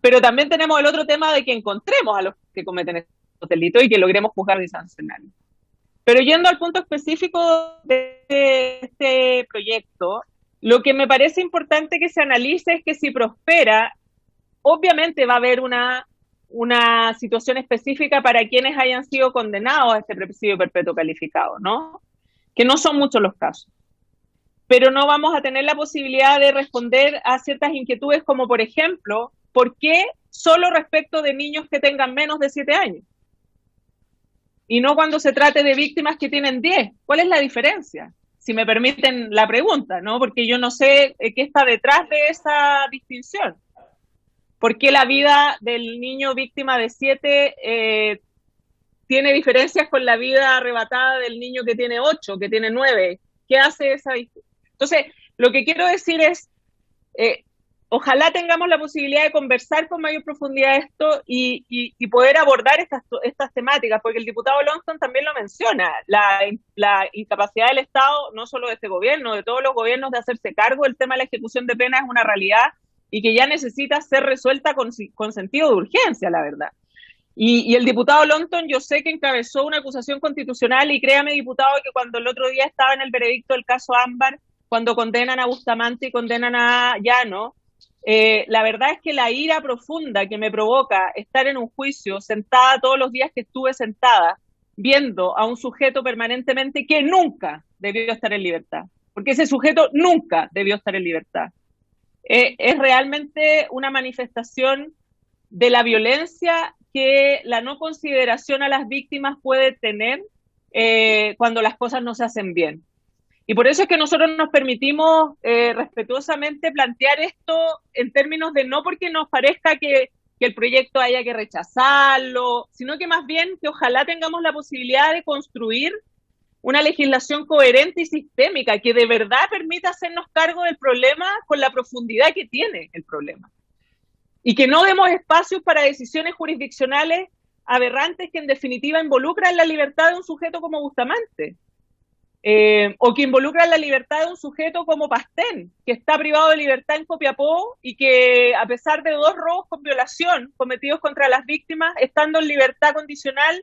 [SPEAKER 7] Pero también tenemos el otro tema de que encontremos a los que cometen estos delitos y que logremos juzgar y sancionar. Pero yendo al punto específico de este proyecto, lo que me parece importante que se analice es que si prospera, obviamente va a haber una situación específica para quienes hayan sido condenados a este presidio perpetuo calificado, ¿no? Que no son muchos los casos. Pero no vamos a tener la posibilidad de responder a ciertas inquietudes como, por ejemplo, ¿por qué solo respecto de niños que tengan menos de 7 años? Y no cuando se trate de víctimas que tienen 10. ¿Cuál es la diferencia? Si me permiten la pregunta, ¿no? Porque yo no sé qué está detrás de esa distinción. ¿Por qué la vida del niño víctima de 7 tiene diferencias con la vida arrebatada del niño que tiene 8, que tiene 9? ¿Qué hace esa distinción? Entonces, lo que quiero decir es, ojalá tengamos la posibilidad de conversar con mayor profundidad esto y poder abordar estas temáticas, porque el diputado Longton también lo menciona, la incapacidad del Estado, no solo de este gobierno, de todos los gobiernos, de hacerse cargo del tema de la ejecución de penas es una realidad y que ya necesita ser resuelta con sentido de urgencia, la verdad. Y el diputado Longton, yo sé que encabezó una acusación constitucional y créame, diputado, que cuando el otro día estaba en el veredicto del caso Ámbar, cuando condenan a Bustamante y condenan a Llano, la verdad es que la ira profunda que me provoca estar en un juicio sentada todos los días que estuve sentada, viendo a un sujeto permanentemente que nunca debió estar en libertad, porque ese sujeto nunca debió estar en libertad, es realmente una manifestación de la violencia que la no consideración a las víctimas puede tener cuando las cosas no se hacen bien. Y por eso es que nosotros nos permitimos respetuosamente plantear esto en términos de no porque nos parezca que que el proyecto haya que rechazarlo, sino que más bien que ojalá tengamos la posibilidad de construir una legislación coherente y sistémica que de verdad permita hacernos cargo del problema con la profundidad que tiene el problema. Y que no demos espacios para decisiones jurisdiccionales aberrantes que en definitiva involucran la libertad de un sujeto como Bustamante. O que involucran la libertad de un sujeto como Pastén, que está privado de libertad en Copiapó y que a pesar de 2 robos con violación cometidos contra las víctimas, estando en libertad condicional,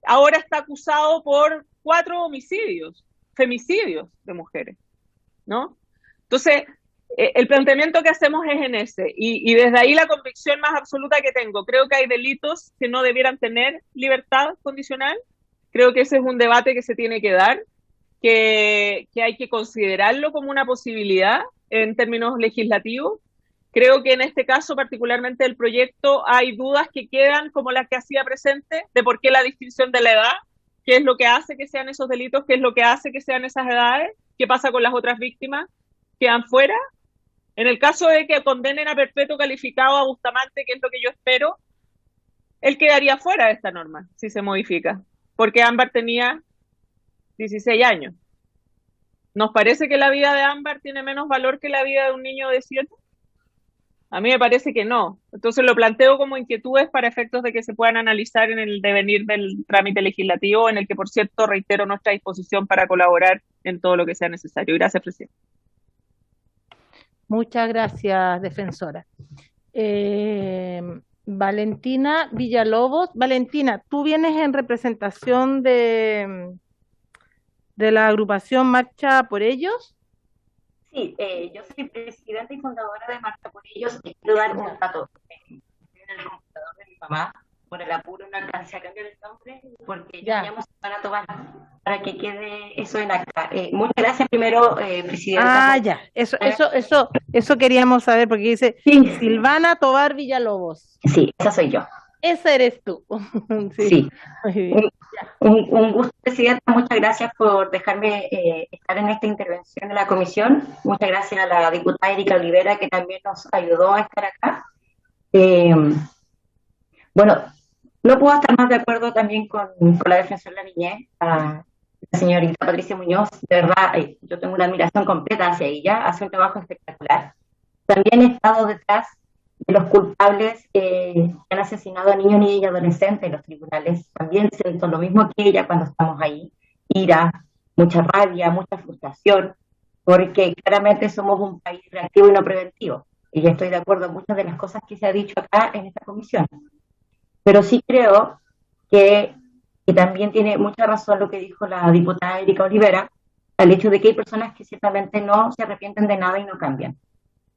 [SPEAKER 7] ahora está acusado por 4 homicidios, femicidios de mujeres, ¿no? Entonces, el planteamiento que hacemos es en ese, y desde ahí la convicción más absoluta que tengo. Creo que hay delitos que no debieran tener libertad condicional, creo que ese es un debate que se tiene que dar, que hay que considerarlo como una posibilidad en términos legislativos. Creo que en este caso, particularmente del proyecto, hay dudas que quedan, como las que hacía presente, de por qué la distinción de la edad, qué es lo que hace que sean esos delitos, qué es lo que hace que sean esas edades, qué pasa con las otras víctimas, quedan fuera. En el caso de que condenen a perpetuo calificado a Bustamante, que es lo que yo espero, él quedaría fuera de esta norma, si se modifica, porque Ámbar tenía 16 años. ¿Nos parece que la vida de Ámbar tiene menos valor que la vida de un niño de 7? A mí me parece que no. Entonces lo planteo como inquietudes para efectos de que se puedan analizar en el devenir del trámite legislativo, en el que, por cierto, reitero nuestra disposición para colaborar en todo lo que sea necesario. Gracias, presidente.
[SPEAKER 1] Muchas gracias, defensora. Valentina Villalobos. Valentina, tú vienes en representación de la agrupación Marcha por Ellos.
[SPEAKER 8] Sí, yo soy presidenta y fundadora de Marcha por Ellos y quiero dar un dato. Estoy en el computador de mi mamá, por el apuro no alcancé a cambiar el nombre, porque ya llamamos a Tobar para que quede eso en acta. Muchas gracias primero, presidenta.
[SPEAKER 1] Ya, eso queríamos saber, porque dice Silvana Tobar Villalobos.
[SPEAKER 8] Sí, esa soy yo.
[SPEAKER 1] Esa eres tú.
[SPEAKER 8] Sí. Un gusto, presidenta. Muchas gracias por dejarme estar en esta intervención de la comisión. Muchas gracias a la diputada Erika Olivera, que también nos ayudó a estar acá. Bueno, no puedo estar más de acuerdo también con la defensora de la niñez, la señorita Patricia Muñoz. De verdad, yo tengo una admiración completa hacia ella, hace un trabajo espectacular. También he estado detrás de los culpables que han asesinado a niños, niñas y adolescentes en los tribunales. También siento lo mismo que ella cuando estamos ahí. Ira, mucha rabia, mucha frustración, porque claramente somos un país reactivo y no preventivo. Y yo estoy de acuerdo en muchas de las cosas que se ha dicho acá en esta comisión. Pero sí creo que también tiene mucha razón lo que dijo la diputada Erika Olivera, al hecho de que hay personas que ciertamente no se arrepienten de nada y no cambian.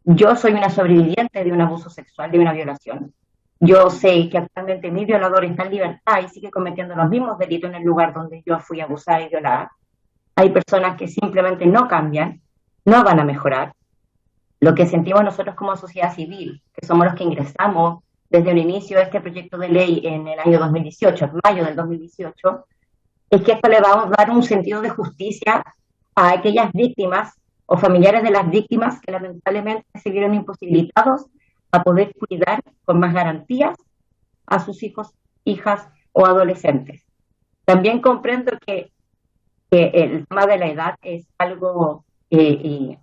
[SPEAKER 8] Yo soy una sobreviviente de un abuso sexual, de una violación. Yo sé que actualmente mi violador está en libertad y sigue cometiendo los mismos delitos en el lugar donde yo fui abusada y violada. Hay personas que simplemente no cambian, no van a mejorar. Lo que sentimos nosotros como sociedad civil, que somos los que ingresamos desde un inicio a este proyecto de ley en el año 2018, en mayo del 2018, es que esto le va a dar un sentido de justicia a aquellas víctimas o familiares de las víctimas que lamentablemente se vieron imposibilitados a poder cuidar con más garantías a sus hijos, hijas o adolescentes. También comprendo que el tema de la edad es algo que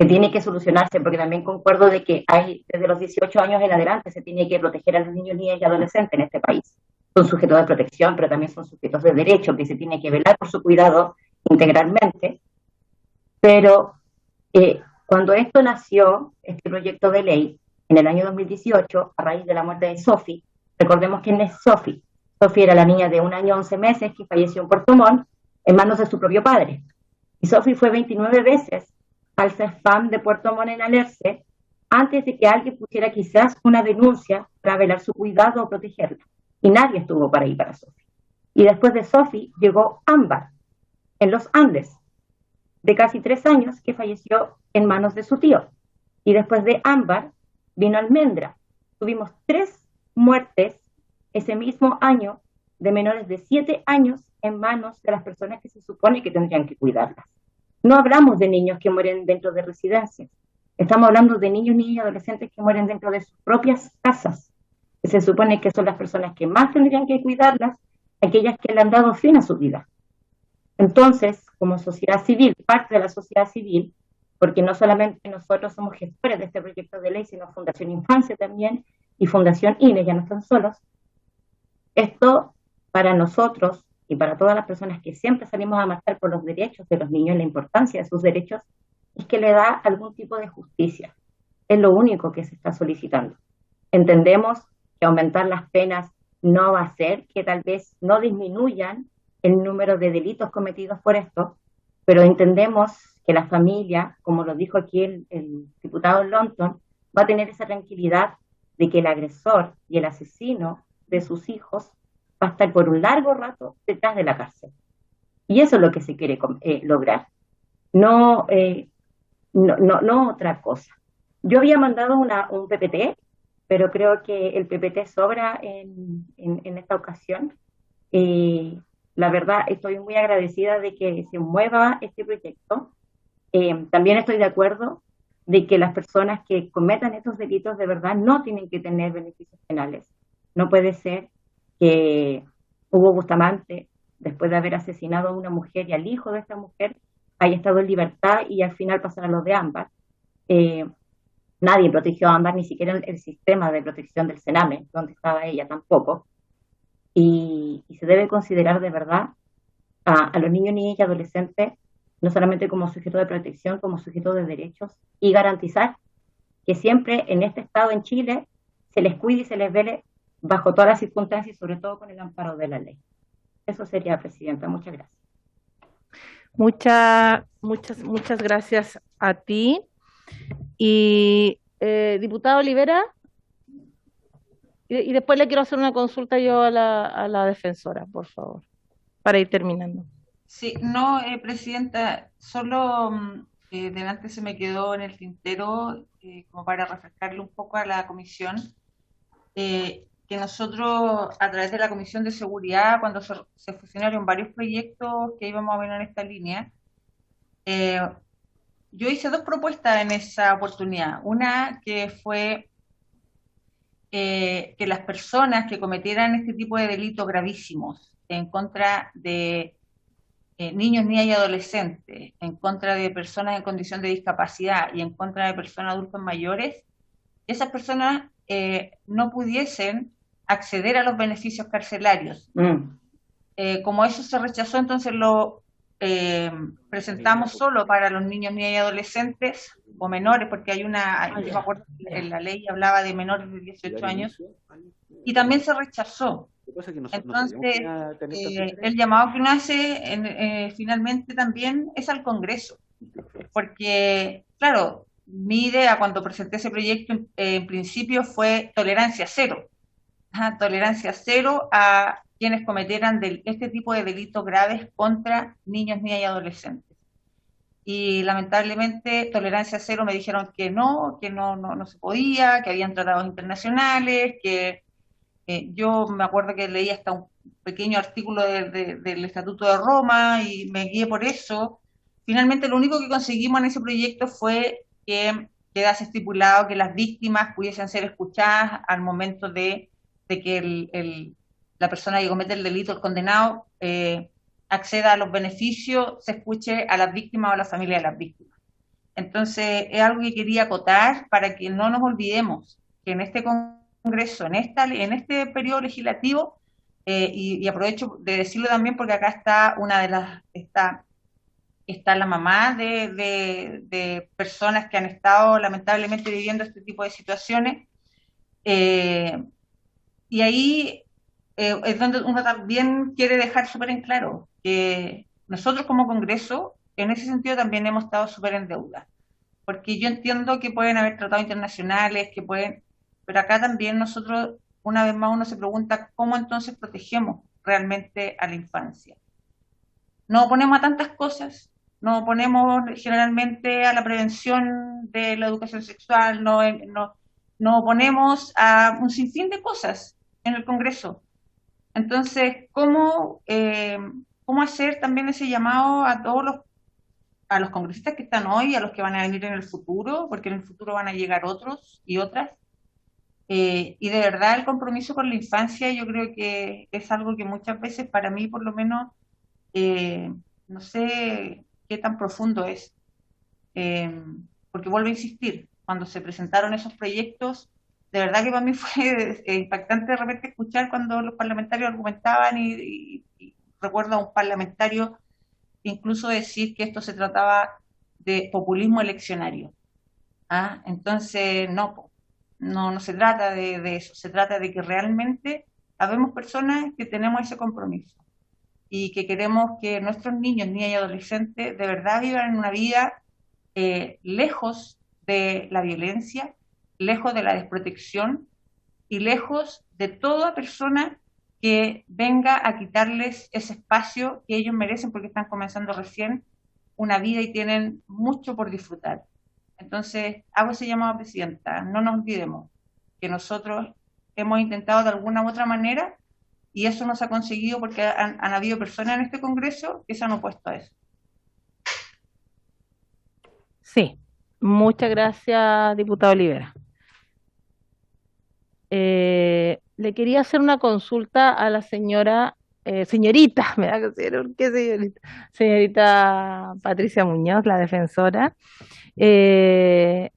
[SPEAKER 8] tiene que solucionarse, porque también concuerdo de que hay desde los 18 años en adelante se tiene que proteger a los niños, niñas y adolescentes en este país. Son sujetos de protección, pero también son sujetos de derecho, que se tiene que velar por su cuidado integralmente. Pero cuando esto nació, este proyecto de ley, en el año 2018, a raíz de la muerte de Sofi, recordemos quién es Sofi. Sofi era la niña de 1 año 11 meses que falleció en Puerto Montt en manos de su propio padre. Y Sofi fue 29 veces al CESFAM de Puerto Montt en Alerce, antes de que alguien pusiera quizás una denuncia para velar su cuidado o protegerla. Y nadie estuvo para ir para Sofi. Y después de Sofi llegó Ámbar, en los Andes, de casi 3 años, que falleció en manos de su tío. Y después de Ámbar vino Almendra. Tuvimos 3 muertes ese mismo año de menores de 7 años en manos de las personas que se supone que tendrían que cuidarlas. No hablamos de niños que mueren dentro de residencias. Estamos hablando de niños, niñas y adolescentes que mueren dentro de sus propias casas. que se supone que son las personas que más tendrían que cuidarlas, aquellas que le han dado fin a su vida. Entonces, como sociedad civil, parte de la sociedad civil, porque no solamente nosotros somos gestores de este proyecto de ley, sino Fundación Infancia también y Fundación INE, ya no están solos, esto para nosotros y para todas las personas que siempre salimos a marchar por los derechos de los niños, la importancia de sus derechos, es que le da algún tipo de justicia. Es lo único que se está solicitando. Entendemos que aumentar las penas no va a hacer que tal vez no disminuyan el número de delitos cometidos por esto, pero entendemos que la familia, como lo dijo aquí el diputado Longton, va a tener esa tranquilidad de que el agresor y el asesino de sus hijos va a estar por un largo rato detrás de la cárcel. Y eso es lo que se quiere lograr. No otra cosa. Yo había mandado un PPT, pero creo que el PPT sobra en esta ocasión. La verdad, estoy muy agradecida de que se mueva este proyecto. También estoy de acuerdo de que las personas que cometan estos delitos de verdad no tienen que tener beneficios penales. No puede ser que Hugo Bustamante, después de haber asesinado a una mujer y al hijo de esta mujer, haya estado en libertad y al final pasara lo de Ámbar. Nadie protegió a Ámbar, ni siquiera el sistema de protección del Sename, donde estaba ella tampoco. Y se debe considerar de verdad a los niños, niñas y adolescentes no solamente como sujeto de protección, como sujeto de derechos, y garantizar que siempre en este estado, en Chile, se les cuide y se les vele bajo todas las circunstancias y sobre todo con el amparo de la ley. Eso sería, Presidenta. Muchas gracias.
[SPEAKER 1] Muchas gracias a ti. Y diputado Olivera, y después le quiero hacer una consulta yo a la defensora, por favor, para ir terminando.
[SPEAKER 6] Sí, no, Presidenta, solo delante se me quedó en el tintero, como para refrescarle un poco a la comisión, que nosotros, a través de la Comisión de Seguridad, cuando se fusionaron varios proyectos que íbamos a ver en esta línea, yo hice dos propuestas en esa oportunidad. Una que fue que las personas que cometieran este tipo de delitos gravísimos en contra de niños, niñas y adolescentes, en contra de personas en condición de discapacidad y en contra de personas adultos mayores, esas personas no pudiesen acceder a los beneficios carcelarios. Como eso se rechazó, entonces lo presentamos solo para los niños, niñas y adolescentes o menores, porque hay yo me acuerdo que en la ley hablaba de menores de 18 años, y también se rechazó. Entonces, el llamado que uno hace finalmente también es al Congreso, porque, claro, mi idea cuando presenté ese proyecto en principio fue tolerancia cero. Tolerancia cero a quienes cometieran este tipo de delitos graves contra niños, niñas y adolescentes. Y lamentablemente tolerancia cero me dijeron que no se podía, que habían tratados internacionales, que yo me acuerdo que leí hasta un pequeño artículo del Estatuto de Roma y me guié por eso. Finalmente lo único que conseguimos en ese proyecto fue que quedase estipulado que las víctimas pudiesen ser escuchadas al momento de que la persona que comete el delito, el condenado, acceda a los beneficios, se escuche a las víctimas o a la familia de las víctimas. Entonces, es algo que quería acotar para que no nos olvidemos que en este Congreso, en este periodo legislativo, y aprovecho de decirlo también porque acá está está la mamá de personas que han estado lamentablemente viviendo este tipo de situaciones, y ahí es donde uno también quiere dejar súper en claro que nosotros como Congreso, en ese sentido también hemos estado súper en deuda, porque yo entiendo que pueden haber tratados internacionales, pero acá también nosotros, una vez más uno se pregunta cómo entonces protegemos realmente a la infancia. Nos oponemos a tantas cosas, nos oponemos generalmente a la prevención de la educación sexual, nos oponemos a un sinfín de cosas en el Congreso. Entonces, ¿cómo hacer también ese llamado a todos a los congresistas que están hoy, a los que van a venir en el futuro, porque en el futuro van a llegar otros y otras, Y de verdad el compromiso con la infancia yo creo que es algo que muchas veces para mí por lo menos no sé qué tan profundo es. Eh, Porque vuelvo a insistir, cuando se presentaron esos proyectos, de verdad que para mí fue impactante de repente escuchar cuando los parlamentarios argumentaban y recuerdo a un parlamentario incluso decir que esto se trataba de populismo eleccionario. ¿Ah? Entonces, no, no se trata de eso, se trata de que realmente habemos personas que tenemos ese compromiso y que queremos que nuestros niños, niñas y adolescentes de verdad vivan una vida lejos de la violencia, lejos de la desprotección y lejos de toda persona que venga a quitarles ese espacio que ellos merecen porque están comenzando recién una vida y tienen mucho por disfrutar. Entonces, hago ese llamado, Presidenta, no nos olvidemos que nosotros hemos intentado de alguna u otra manera y eso no se ha conseguido porque han habido personas en este Congreso que se han opuesto a eso.
[SPEAKER 1] Sí, muchas gracias, diputado Olivera. Le quería hacer una consulta a la señorita, me da que ser, ¿por qué señorita? Señorita Patricia Muñoz, la defensora. Eh,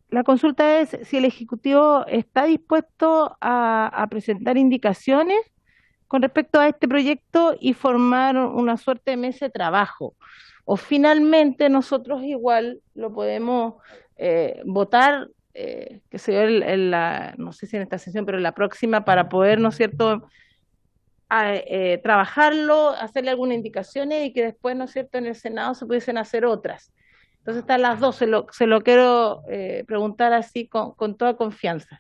[SPEAKER 1] la consulta es si el Ejecutivo está dispuesto a presentar indicaciones con respecto a este proyecto y formar una suerte de mesa de trabajo. O finalmente nosotros igual lo podemos votar, que se dio no sé si en esta sesión, pero en la próxima para poder, ¿no es cierto?, trabajarlo, hacerle algunas indicaciones y que después, ¿no es cierto?, en el Senado se pudiesen hacer otras. Entonces están las dos, se lo quiero preguntar así con toda confianza.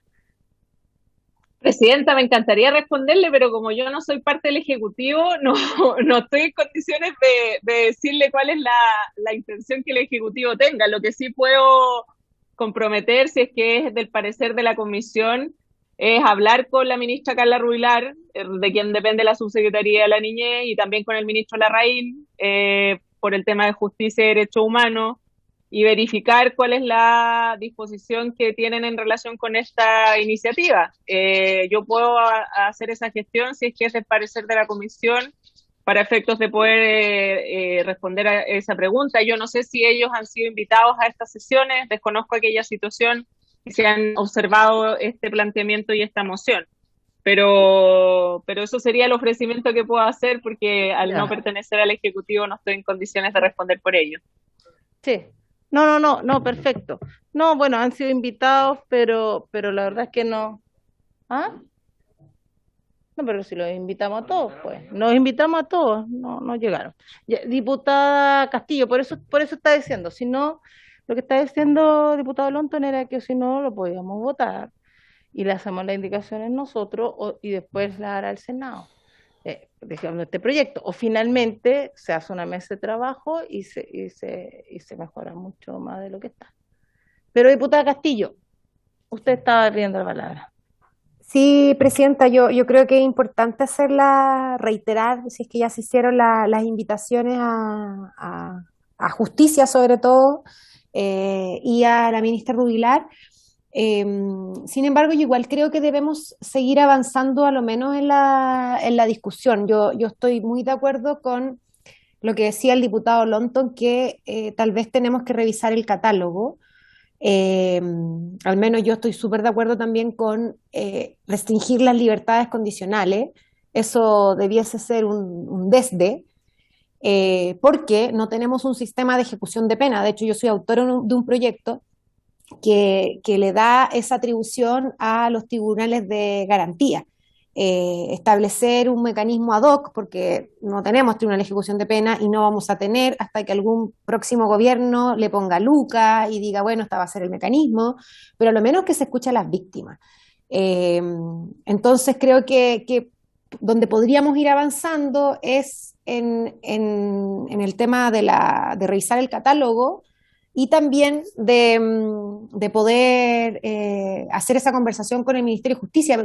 [SPEAKER 7] Presidenta, me encantaría responderle, pero como yo no soy parte del Ejecutivo, no estoy en condiciones de decirle cuál es la intención que el Ejecutivo tenga. Lo que sí puedo comprometer, si es que es del parecer de la Comisión, es hablar con la ministra Carla Rubilar, de quien depende la Subsecretaría de la Niñez, y también con el ministro Larraín, por el tema de justicia y derechos humanos, y verificar cuál es la disposición que tienen en relación con esta iniciativa. Yo puedo hacer esa gestión si es que es del parecer de la Comisión para efectos de poder responder a esa pregunta. Yo no sé si ellos han sido invitados a estas sesiones, desconozco aquella situación y si han observado este planteamiento y esta moción. Pero eso sería el ofrecimiento que puedo hacer porque al no pertenecer al Ejecutivo no estoy en condiciones de responder por ello.
[SPEAKER 1] Sí. No, perfecto. No, bueno, han sido invitados, pero la verdad es que no. ¿Ah? No, pero si los invitamos a todos, pues. Nos invitamos a todos, no llegaron. Diputada Castillo, por eso está diciendo, si no, lo que está diciendo diputado Lonton era que si no lo podíamos votar y le hacemos las indicaciones nosotros y después la hará el Senado. Dejando este proyecto, o finalmente se hace una mesa de trabajo y se mejora mucho más de lo que está. Pero diputada Castillo, usted estaba pidiendo la palabra.
[SPEAKER 4] Sí, Presidenta, yo creo que es importante reiterar, si es que ya se hicieron las invitaciones a justicia sobre todo, y a la ministra Rubilar. Sin embargo, yo igual creo que debemos seguir avanzando a lo menos en la discusión. Yo estoy muy de acuerdo con lo que decía el diputado Lonton, que tal vez tenemos que revisar el catálogo. Al menos yo estoy súper de acuerdo también con restringir las libertades condicionales. Eso debiese ser un desde, porque no tenemos un sistema de ejecución de pena. De hecho, yo soy autora de un proyecto que le da esa atribución a los tribunales de garantía. Establecer un mecanismo ad hoc, porque no tenemos tribunal de ejecución de pena y no vamos a tener hasta que algún próximo gobierno le ponga luca y diga, bueno, este va a ser el mecanismo, pero a lo menos que se escuche a las víctimas. Entonces creo que donde podríamos ir avanzando es en el tema de revisar el catálogo y también de poder hacer esa conversación con el Ministerio de Justicia.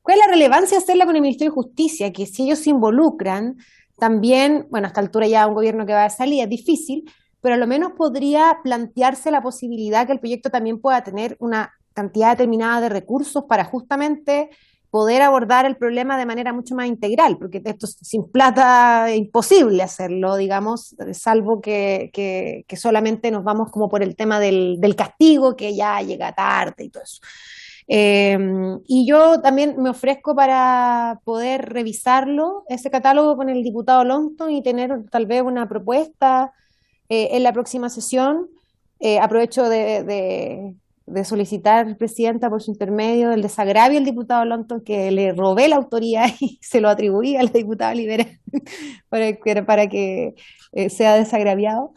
[SPEAKER 4] ¿Cuál es la relevancia de hacerla con el Ministerio de Justicia? Que si ellos se involucran, también, bueno, a esta altura ya un gobierno que va a salir es difícil, pero a lo menos podría plantearse la posibilidad que el proyecto también pueda tener una cantidad determinada de recursos para justamente poder abordar el problema de manera mucho más integral, porque esto sin plata es imposible hacerlo, digamos, salvo que solamente nos vamos como por el tema del castigo, que ya llega tarde y todo eso. Y yo también me ofrezco para poder revisarlo, ese catálogo con el diputado Longton y tener tal vez una propuesta en la próxima sesión. Aprovecho de solicitar, Presidenta, por su intermedio, el desagravio al diputado Longton, que le robé la autoría y se lo atribuí a la diputada Libera para que sea desagraviado.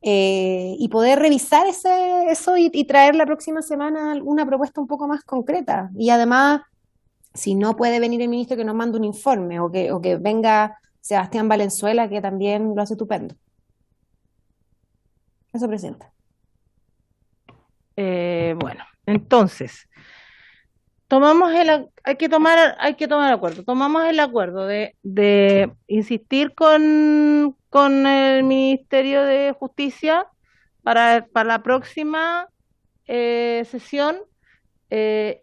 [SPEAKER 4] Y poder revisar eso y traer la próxima semana una propuesta un poco más concreta. Y además, si no puede venir el ministro, que nos mande un informe, o que venga Sebastián Valenzuela, que también lo hace estupendo. Eso, Presidenta.
[SPEAKER 1] Bueno, entonces, hay que tomar acuerdo. Tomamos el acuerdo de insistir con el Ministerio de Justicia para la próxima sesión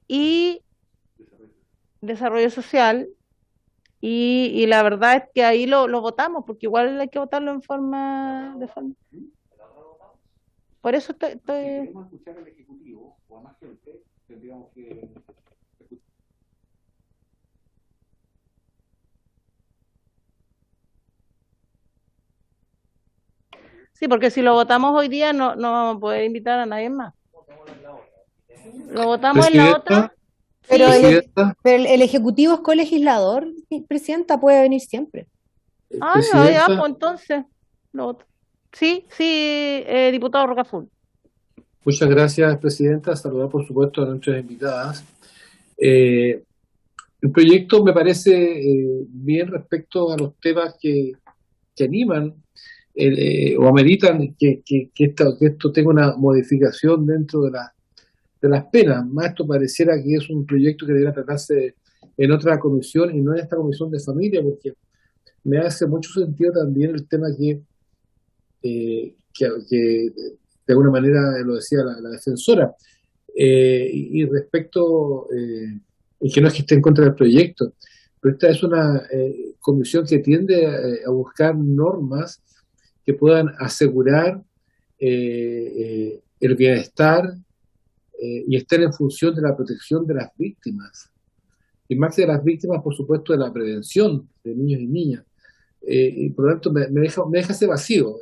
[SPEAKER 1] y desarrollo social. Y la verdad es que ahí lo votamos, porque igual hay que votarlo de forma. Por eso
[SPEAKER 2] Si queremos escuchar al Ejecutivo o a más gente, tendríamos que...
[SPEAKER 1] Sí, porque si lo votamos hoy día no vamos a poder invitar a nadie más. Lo votamos en la otra.
[SPEAKER 4] Pero
[SPEAKER 9] Presidenta,
[SPEAKER 4] el Ejecutivo es colegislador, Presidenta, puede venir siempre.
[SPEAKER 1] Ah,
[SPEAKER 9] Presidenta,
[SPEAKER 1] ya, pues entonces. Lo voto. Sí, diputado Rocaful.
[SPEAKER 9] muchas gracias, Presidenta. Saludar, por supuesto, a nuestras invitadas. El proyecto me parece bien respecto a los temas que animan o ameritan que esto tenga una modificación dentro de las penas. Más esto pareciera que es un proyecto que debería tratarse en otra comisión y no en esta comisión de familia, porque me hace mucho sentido también el tema que de alguna manera lo decía la defensora, y respecto, y que no es que esté en contra del proyecto, pero esta es una comisión que tiende a buscar normas que puedan asegurar el bienestar y estar en función de la protección de las víctimas. Y más que de las víctimas, por supuesto, de la prevención de niños y niñas. Y por lo tanto me deja ese vacío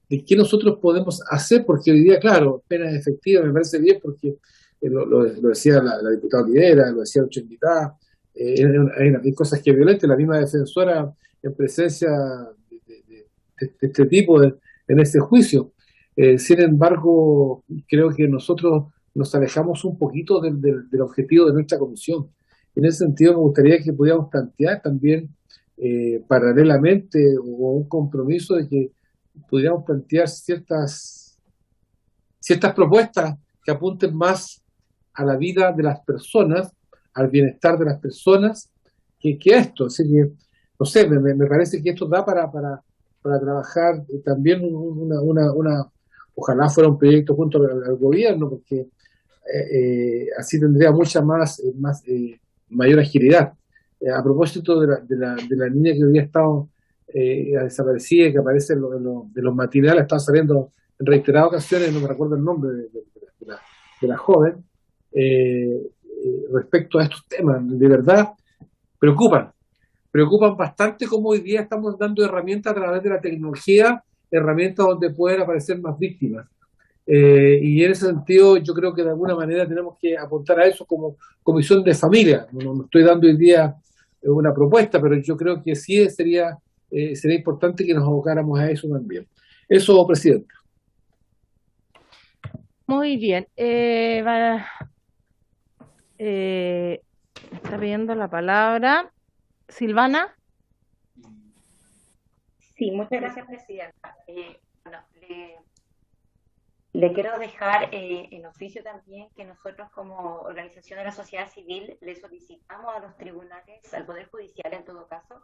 [SPEAKER 9] de qué nosotros podemos hacer, porque hoy día, claro, penas efectivas me parece bien, porque lo decía la diputada Olivera, lo decía otra invitada, hay cosas que es violenta, la misma defensora en presencia de este tipo en este juicio. Sin embargo, creo que nosotros nos alejamos un poquito del objetivo de nuestra comisión. En ese sentido, me gustaría que pudiéramos plantear también paralelamente o un compromiso de que pudiéramos plantear ciertas propuestas que apunten más a la vida de las personas, al bienestar de las personas, que esto. Así que, no sé, me parece que esto da para trabajar también ojalá fuera un proyecto junto al gobierno, porque así tendría mucha mayor agilidad. A propósito de la niña que había estado desaparecida, que aparece en los matinales, estaba saliendo en reiteradas ocasiones, no me recuerdo el nombre de la joven, respecto a estos temas, de verdad preocupan bastante, como hoy día estamos dando herramientas a través de la tecnología, herramientas donde pueden aparecer más víctimas. Y en ese sentido yo creo que de alguna manera tenemos que apuntar a eso como comisión de familia. No estoy dando hoy día una propuesta, pero yo creo que sí sería importante que nos abocáramos a eso también. Eso, Presidenta.
[SPEAKER 1] Muy bien. Está pidiendo la palabra Silvana.
[SPEAKER 8] Sí, muchas gracias, Presidenta. Bueno, le quiero dejar en oficio también que nosotros como organización de la sociedad civil le solicitamos a los tribunales, al Poder Judicial en todo caso,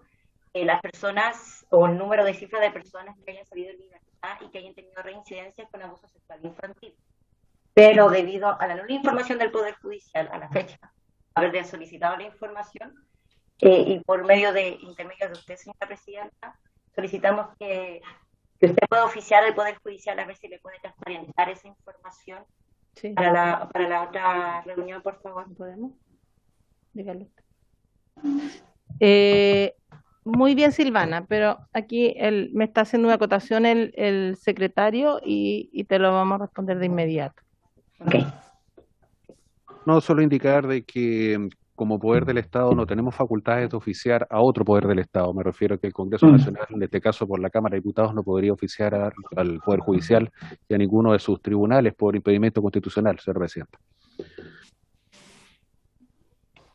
[SPEAKER 8] las personas o el número de cifras de personas que hayan salido en libertad y que hayan tenido reincidencias con abuso sexual infantil. pero debido a la nula información del Poder Judicial a la fecha, haber solicitado la información, y por medio de intermedios de usted, señora presidenta, solicitamos que usted pueda oficiar al Poder Judicial a ver si le puede transparentar esa información
[SPEAKER 1] Sí,
[SPEAKER 8] para la otra reunión, por favor.
[SPEAKER 1] ¿podemos? Dígalo. Muy bien, Silvana, pero aquí me está haciendo una acotación el secretario y te lo vamos a responder de inmediato.
[SPEAKER 8] Ok.
[SPEAKER 2] No solo indicar de que como poder del Estado no tenemos facultades de oficiar a otro poder del Estado. Me refiero a que el Congreso Nacional, en este caso por la Cámara de Diputados, no podría oficiar al Poder Judicial y a ninguno de sus tribunales por impedimento constitucional, señor presidente.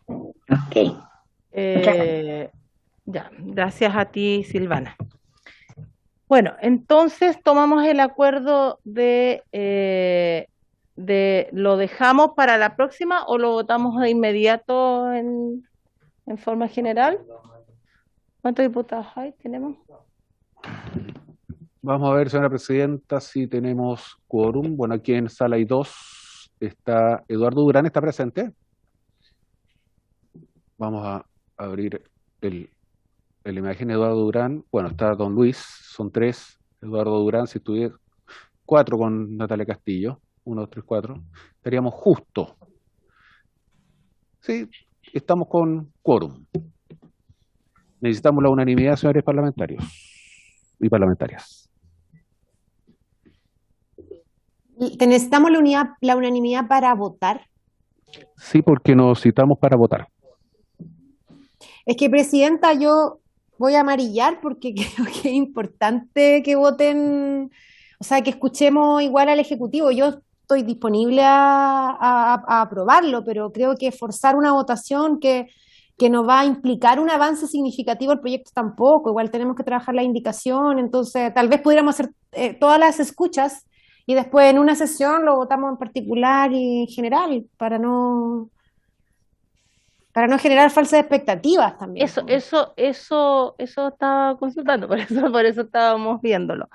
[SPEAKER 8] Ok.
[SPEAKER 1] Ya, gracias a ti, Silvana. Bueno, entonces tomamos el acuerdo ¿lo dejamos para la próxima o lo votamos de inmediato en forma general? ¿Cuántos diputados hay? ¿Tenemos?
[SPEAKER 2] Vamos a ver, señora presidenta, si tenemos quórum. Bueno, aquí en sala hay 2. Está Eduardo Durán, ¿está presente? Vamos a abrir la imagen de Eduardo Durán. Bueno, está don Luis, son 3. Eduardo Durán, si estuviera 4 con Natalia Castillo. 1, 2, 3, 4. Estaríamos justo. Sí, estamos con quórum. Necesitamos la unanimidad, señores parlamentarios y parlamentarias.
[SPEAKER 4] Necesitamos la unanimidad para votar.
[SPEAKER 2] Sí, porque nos citamos para votar.
[SPEAKER 4] Es que, presidenta, yo voy a amarillar porque creo que es importante que voten, o sea, que escuchemos igual al Ejecutivo. Yo estoy disponible a aprobarlo, pero creo que forzar una votación que no va a implicar un avance significativo al proyecto tampoco. Igual tenemos que trabajar la indicación, entonces tal vez pudiéramos hacer todas las escuchas y después en una sesión lo votamos en particular y en general para no generar falsas expectativas también.
[SPEAKER 1] Eso estaba consultando, por eso estábamos viéndolo.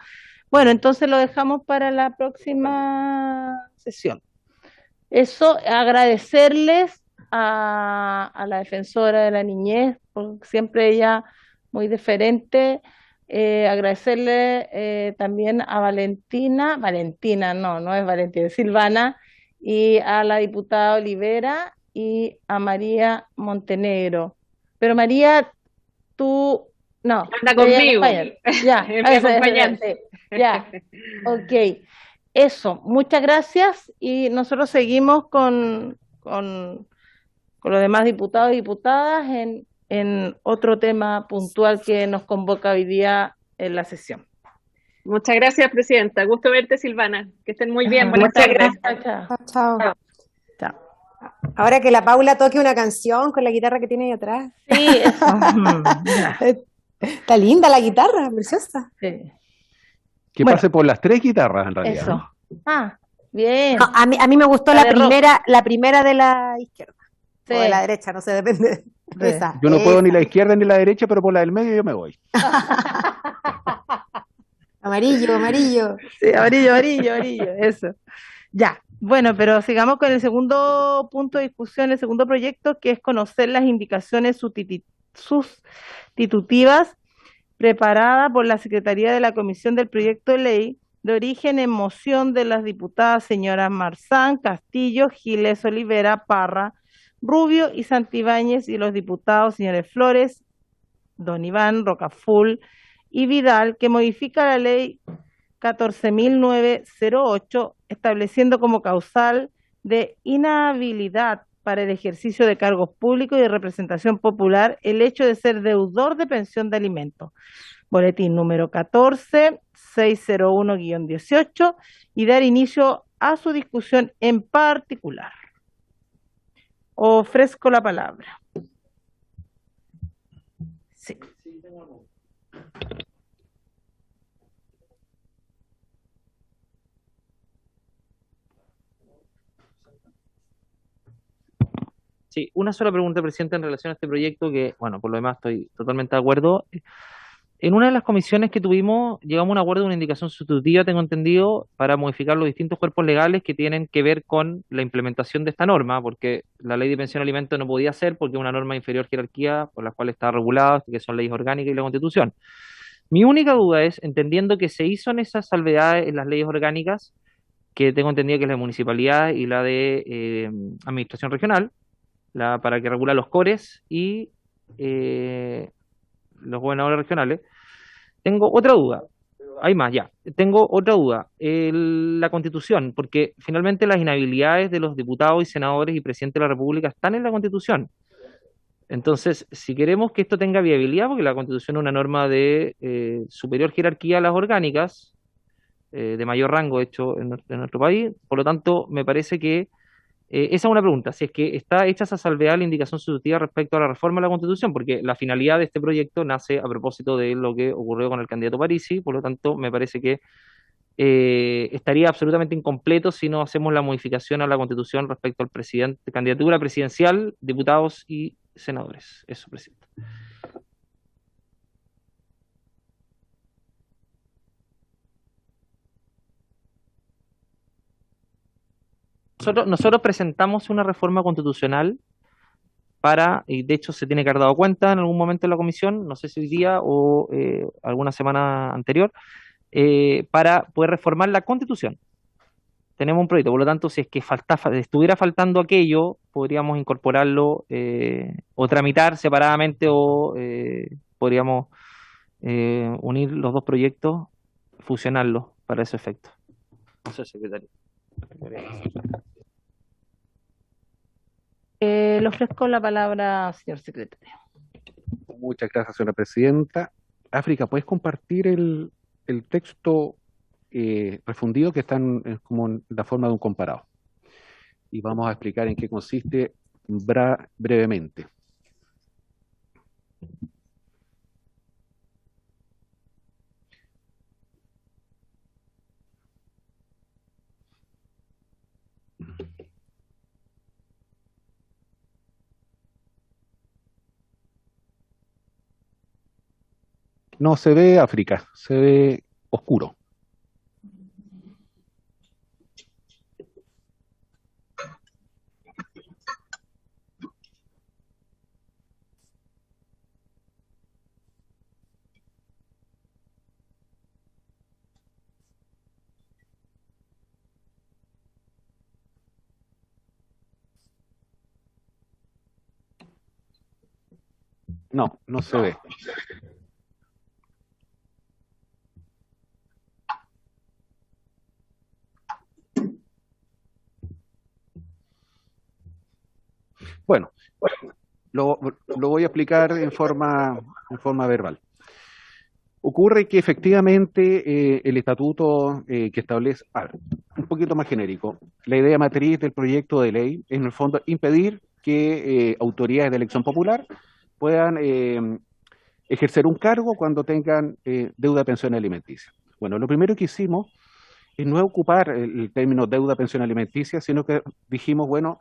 [SPEAKER 1] Bueno, entonces lo dejamos para la próxima sesión. Eso, agradecerles a la defensora de la niñez, por siempre ella muy deferente, agradecerle también a Valentina, no es Valentina, Silvana, y a la diputada Olivera y a María Montenegro. Pero María, tú, no.
[SPEAKER 7] Anda conmigo.
[SPEAKER 1] Ya,
[SPEAKER 7] Es mi acompañante.
[SPEAKER 1] ya, ok. Eso, muchas gracias y nosotros seguimos con los demás diputados y diputadas en otro tema puntual que nos convoca hoy día en la sesión.
[SPEAKER 7] Muchas gracias, presidenta. Gusto verte, Silvana. Que estén muy bien. Buenas
[SPEAKER 8] Muchas
[SPEAKER 7] tardes.
[SPEAKER 8] gracias.
[SPEAKER 4] Chao. Ahora que la Paula toque una canción con la guitarra que tiene ahí atrás.
[SPEAKER 1] Sí, eso.
[SPEAKER 4] Está linda la guitarra, preciosa.
[SPEAKER 1] Sí.
[SPEAKER 2] Que
[SPEAKER 1] Bueno,
[SPEAKER 2] pase por las 3 guitarras, en realidad.
[SPEAKER 1] Eso.
[SPEAKER 2] ¿No?
[SPEAKER 1] Bien.
[SPEAKER 4] No, a mí me gustó
[SPEAKER 1] La
[SPEAKER 4] la
[SPEAKER 1] de rock.
[SPEAKER 4] primera de la izquierda.
[SPEAKER 1] Sí.
[SPEAKER 4] O de la derecha, no sé, depende.
[SPEAKER 1] Sí.
[SPEAKER 4] Esa,
[SPEAKER 2] Yo no puedo ni la
[SPEAKER 4] esa.
[SPEAKER 2] izquierda ni la derecha, pero por la del medio yo me voy.
[SPEAKER 4] Amarillo.
[SPEAKER 1] Sí, amarillo, eso. Ya, bueno, pero sigamos con el segundo punto de discusión, el segundo proyecto, que es conocer las indicaciones sustitutivas preparadas por la Secretaría de la Comisión del Proyecto de Ley de origen en moción de las diputadas señoras Marzán, Castillo, Giles, Olivera, Parra, Rubio y Santibáñez y los diputados señores Flores, Don Iván, Rocaful y Vidal, que modifica la ley 14.908, estableciendo como causal de inhabilidad para el ejercicio de cargos públicos y de representación popular el hecho de ser deudor de pensión de alimentos. Boletín número 14.601-18 y dar inicio a su discusión en particular. Ofrezco la palabra. Sí.
[SPEAKER 5] Sí, una sola pregunta, presidente, en relación a este proyecto que, bueno, por lo demás estoy totalmente de acuerdo. En una de las comisiones que tuvimos, llegamos a un acuerdo de una indicación sustitutiva, tengo entendido, para modificar los distintos cuerpos legales que tienen que ver con la implementación de esta norma, porque la ley de pensión de alimentos no podía ser porque es una norma de inferior jerarquía por la cual está regulada, que son leyes orgánicas y la Constitución. Mi única duda es, entendiendo que se hizo en esas salvedades en las leyes orgánicas, que tengo entendido que es la de municipalidad y la de administración regional, para que regula los cores y los gobernadores regionales. Tengo otra duda. Hay más, ya. Tengo otra duda. La Constitución, porque finalmente las inhabilidades de los diputados y senadores y presidente de la República están en la Constitución. Entonces, si queremos que esto tenga viabilidad, porque la Constitución es una norma de superior jerarquía a las orgánicas, de mayor rango hecho en nuestro país, por lo tanto, me parece que esa es una pregunta, si es que está hecha esa salvedad la indicación sustitutiva respecto a la reforma de la Constitución, porque la finalidad de este proyecto nace a propósito de lo que ocurrió con el candidato Parisi, por lo tanto, me parece que estaría absolutamente incompleto si no hacemos la modificación a la Constitución respecto al presidente, candidatura presidencial, diputados y senadores. Eso, presidente. Nosotros presentamos una reforma constitucional y de hecho se tiene que haber dado cuenta en algún momento en la comisión, no sé si hoy día o alguna semana anterior, para poder reformar la Constitución. Tenemos un proyecto, por lo tanto, si es que estuviera faltando aquello, podríamos incorporarlo o tramitar separadamente o podríamos unir los dos proyectos, fusionarlos para ese efecto. No sé, secretario.
[SPEAKER 1] Le ofrezco la palabra, señor secretario.
[SPEAKER 2] Muchas gracias, señora presidenta. África, ¿puedes compartir el texto refundido que está como en la forma de un comparado? Y vamos a explicar en qué consiste brevemente. No se ve África, se ve oscuro. No, no se ve. Bueno, lo voy a explicar en forma verbal. Ocurre que efectivamente el estatuto que establece, un poquito más genérico, la idea matriz del proyecto de ley es en el fondo impedir que autoridades de elección popular puedan ejercer un cargo cuando tengan deuda, pensión alimenticia. Bueno, lo primero que hicimos es no ocupar el término deuda, pensión alimenticia, sino que dijimos, bueno,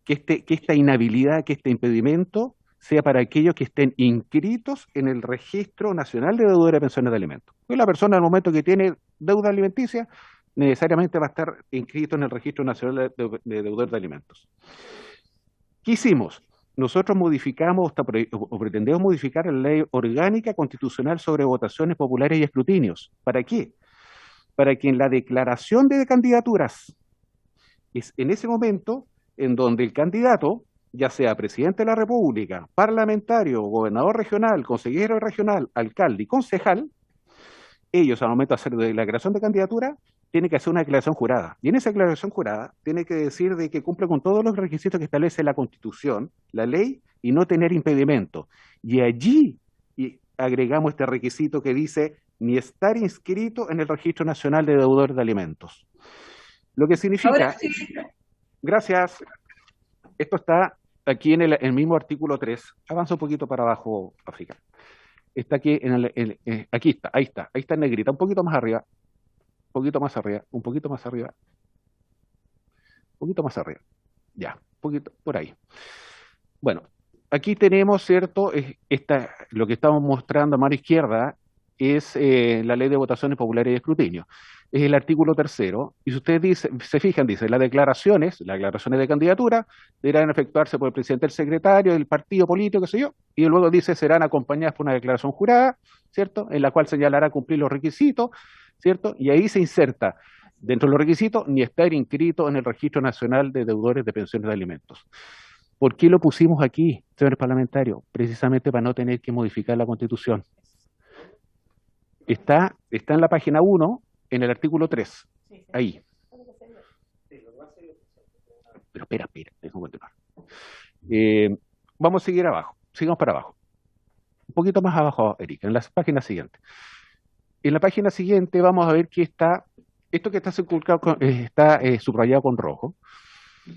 [SPEAKER 2] que esta inhabilidad, que este impedimento sea para aquellos que estén inscritos en el Registro Nacional de Deudores de Pensiones de Alimentos. Pues la persona al momento que tiene deuda alimenticia necesariamente va a estar inscrito en el Registro Nacional de Deudores de Alimentos. ¿Qué hicimos? Nosotros modificamos o pretendemos modificar la Ley Orgánica Constitucional sobre Votaciones Populares y Escrutinios. ¿Para qué? Para que en la declaración de candidaturas, es en ese momento en donde el candidato, ya sea presidente de la República, parlamentario, gobernador regional, consejero regional, alcalde y concejal, ellos al momento de hacer la declaración de candidatura, tienen que hacer una declaración jurada. Y en esa declaración jurada tiene que decir de que cumple con todos los requisitos que establece la Constitución, la ley, y no tener impedimento. Y allí agregamos este requisito que dice ni estar inscrito en el Registro Nacional de Deudores de Alimentos. Lo que significa... Gracias. Esto está aquí en el mismo artículo 3. Avanza un poquito para abajo, África. Está aquí, aquí está, ahí está en negrita, un poquito más arriba, un poquito más arriba, un poquito más arriba, un poquito más arriba. Ya, un poquito por ahí. Bueno, aquí tenemos, ¿cierto? Lo que estamos mostrando a mano izquierda es la ley de votaciones populares y escrutinio. Es el artículo 3º, y si ustedes se fijan, dice, las declaraciones de candidatura deberán efectuarse por el presidente, el secretario, el partido político, qué sé yo, y luego dice, serán acompañadas por una declaración jurada, ¿cierto?, en la cual señalará cumplir los requisitos, ¿cierto?, y ahí se inserta, dentro de los requisitos, ni estar inscrito en el Registro Nacional de Deudores de Pensiones de Alimentos. ¿Por qué lo pusimos aquí, señores parlamentarios? Precisamente para no tener que modificar la Constitución. Está en la página 1, en el artículo 3, ahí. Pero espera, déjame continuar. Vamos a seguir abajo, sigamos para abajo. Un poquito más abajo, Erika, en la página siguiente. En la página siguiente vamos a ver que está, esto que está subrayado con rojo.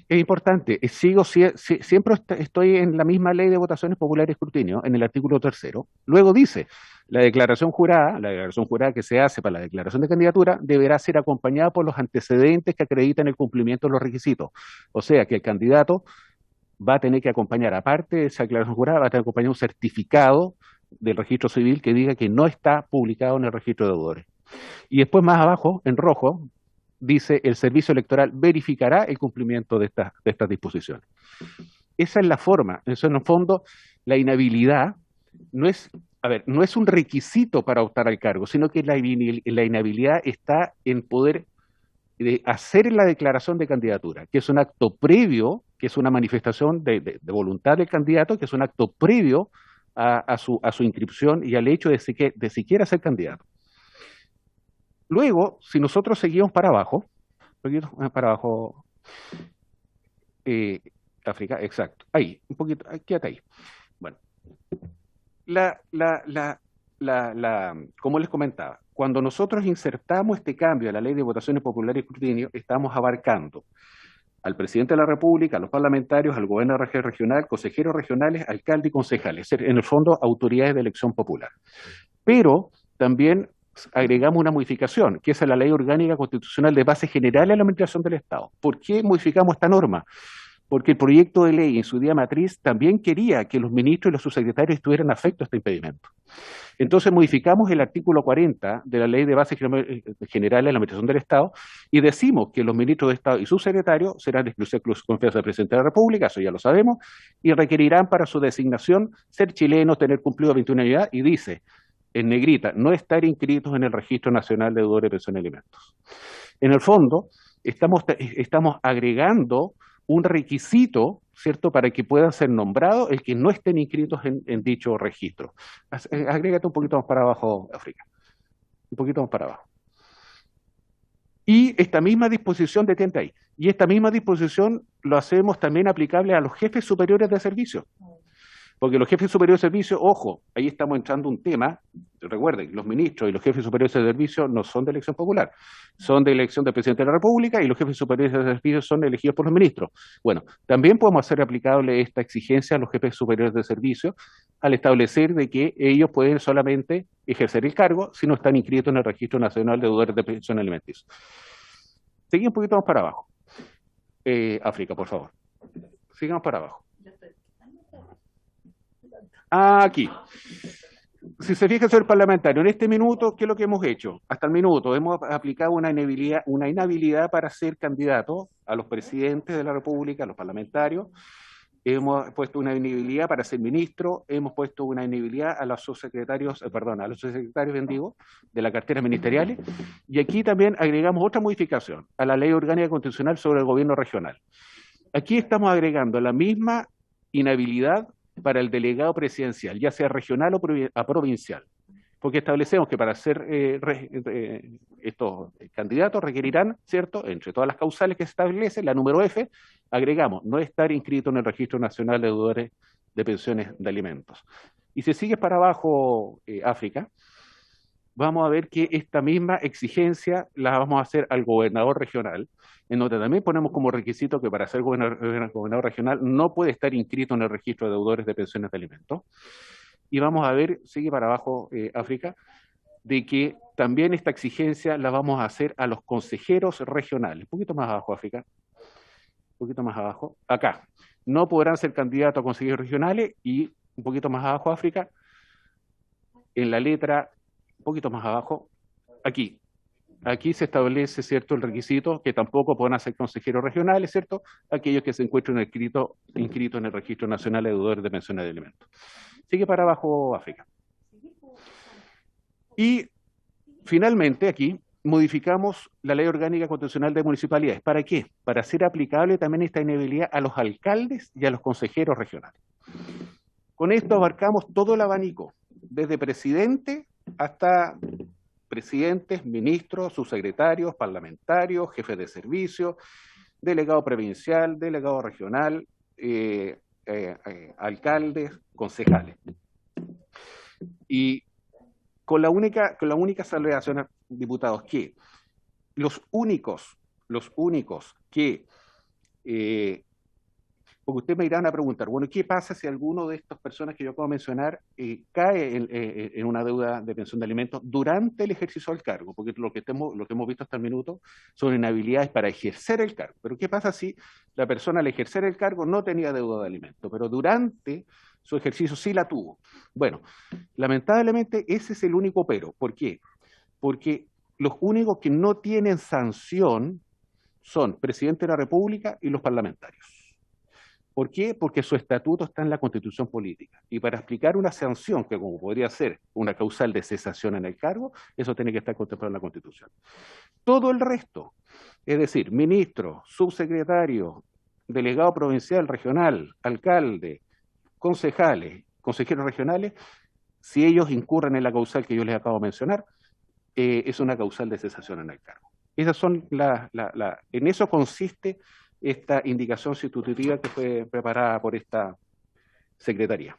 [SPEAKER 2] Es importante, siempre estoy en la misma ley de votaciones populares y escrutinio, en el artículo 3º. Luego dice, la declaración jurada que se hace para la declaración de candidatura deberá ser acompañada por los antecedentes que acreditan el cumplimiento de los requisitos. O sea, que el candidato va a tener que acompañar, aparte de esa declaración jurada, va a tener que acompañar un certificado del registro civil que diga que no está publicado en el registro de deudores. Y después más abajo, en rojo, dice, el servicio electoral verificará el cumplimiento de estas disposiciones. Esa es la forma. Eso, en el fondo, la inhabilidad no es un requisito para optar al cargo, sino que la inhabilidad está en poder hacer la declaración de candidatura, que es un acto previo, que es una manifestación de voluntad del candidato, que es un acto previo a su inscripción y al hecho de siquiera ser candidato. Luego, si nosotros seguimos para abajo, África, exacto, ahí, un poquito, quédate ahí. Bueno, como les comentaba, cuando nosotros insertamos este cambio a la ley de votaciones populares y escrutinio, estamos abarcando al presidente de la República, a los parlamentarios, al gobernador regional, consejeros regionales, alcaldes y concejales, en el fondo autoridades de elección popular. Pero también agregamos una modificación, que es a la Ley Orgánica Constitucional de Base General a la Administración del Estado. ¿Por qué modificamos esta norma? Porque el proyecto de ley en su día matriz también quería que los ministros y los subsecretarios estuvieran afectos a este impedimento. Entonces modificamos el artículo 40 de la Ley de Base General de la Administración del Estado y decimos que los ministros de Estado y subsecretarios serán de exclusiva confianza del presidente de la República, eso ya lo sabemos, y requerirán para su designación ser chilenos, tener cumplido 21 años de edad, y dice, en negrita, no estar inscritos en el Registro Nacional de Deudores de Pensiones y Alimentos. En el fondo, estamos agregando un requisito, ¿cierto?, para que puedan ser nombrados el que no estén inscritos en dicho registro. Agrégate un poquito más para abajo, África. Un poquito más para abajo. Y esta misma disposición, detente ahí, y esta misma disposición lo hacemos también aplicable a los jefes superiores de servicio. Porque los jefes superiores de servicio, ojo, ahí estamos entrando un tema, recuerden, los ministros y los jefes superiores de servicio no son de elección popular, son de elección del presidente de la República y los jefes superiores de servicio son elegidos por los ministros. Bueno, también podemos hacer aplicable esta exigencia a los jefes superiores de servicio al establecer de que ellos pueden solamente ejercer el cargo si no están inscritos en el Registro Nacional de Deudores de Pensiones Alimenticias. Seguimos un poquito más para abajo. África, por favor. Sigamos para abajo. Aquí. Si se fija, señor parlamentario, en este minuto, ¿qué es lo que hemos hecho? Hasta el minuto, hemos aplicado una inhabilidad para ser candidato a los presidentes de la República, a los parlamentarios. Hemos puesto una inhabilidad para ser ministro, hemos puesto una inhabilidad a los subsecretarios, bendigo, de las carteras ministeriales, y aquí también agregamos otra modificación a la Ley Orgánica Constitucional sobre el Gobierno Regional. Aquí estamos agregando la misma inhabilidad para el delegado presidencial, ya sea regional o provincial, porque establecemos que para ser estos candidatos requerirán, ¿cierto?, entre todas las causales que se establecen, la número F, agregamos, no estar inscrito en el Registro Nacional de Deudores de Pensiones de Alimentos. Y si sigues para abajo, África, vamos a ver que esta misma exigencia la vamos a hacer al gobernador regional, en donde también ponemos como requisito que para ser gobernador regional no puede estar inscrito en el registro de deudores de pensiones de alimentos. Y vamos a ver, sigue para abajo, África, de que también esta exigencia la vamos a hacer a los consejeros regionales. Un poquito más abajo, África. Un poquito más abajo. Acá. No podrán ser candidatos a consejeros regionales y un poquito más abajo, África, en la letra un poquito más abajo, aquí. Aquí se establece, ¿cierto?, el requisito que tampoco pueden ser consejeros regionales, ¿cierto?, aquellos que se encuentren inscritos en el Registro Nacional de Deudores de Pensiones de Alimentos. Sigue para abajo, África. Y finalmente aquí modificamos la Ley Orgánica Constitucional de Municipalidades. ¿Para qué? Para hacer aplicable también esta inhabilidad a los alcaldes y a los consejeros regionales. Con esto abarcamos todo el abanico, desde presidente hasta presidentes, ministros, subsecretarios, parlamentarios, jefes de servicio, delegado provincial, delegado regional, alcaldes, concejales. Y con la única salvación, diputados, que los únicos que, porque ustedes me irán a preguntar, bueno, ¿qué pasa si alguno de estas personas que yo acabo de mencionar cae en una deuda de pensión de alimentos durante el ejercicio del cargo? Porque lo que hemos visto hasta el minuto son inhabilidades para ejercer el cargo. Pero ¿qué pasa si la persona al ejercer el cargo no tenía deuda de alimentos, pero durante su ejercicio sí la tuvo? Bueno, lamentablemente ese es el único pero. ¿Por qué? Porque los únicos que no tienen sanción son presidente de la República y los parlamentarios. ¿Por qué? Porque su estatuto está en la Constitución política. Y para explicar una sanción, que como podría ser una causal de cesación en el cargo, eso tiene que estar contemplado en la Constitución. Todo el resto, es decir, ministro, subsecretario, delegado provincial, regional, alcalde, concejales, consejeros regionales, si ellos incurren en la causal que yo les acabo de mencionar, es una causal de cesación en el cargo. Esas son en eso consiste esta indicación sustitutiva que fue preparada por esta Secretaría.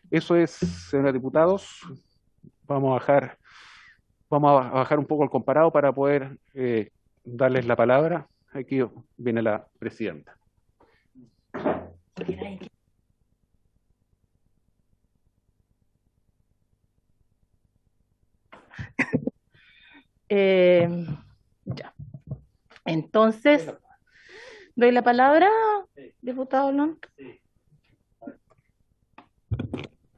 [SPEAKER 2] Eso es, señores diputados. Vamos a bajar un poco el comparado para poder darles la palabra. Aquí viene la presidenta.
[SPEAKER 1] Ya. Entonces, doy la palabra, diputado Long.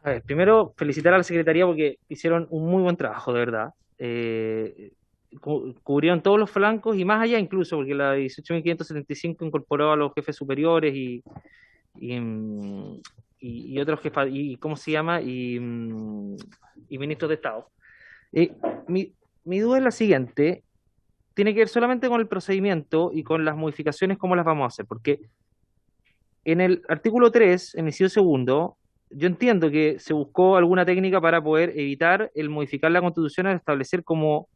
[SPEAKER 5] A ver, primero felicitar a la Secretaría porque hicieron un muy buen trabajo, de verdad. Cubrieron todos los flancos y más allá incluso, porque la 18.575 incorporó a los jefes superiores y otros jefes, y ¿cómo se llama? Y ministros de Estado. Mi duda es la siguiente, tiene que ver solamente con el procedimiento y con las modificaciones, cómo las vamos a hacer, porque en el artículo 3, en el inciso segundo, yo entiendo que se buscó alguna técnica para poder evitar el modificar la Constitución al establecer como,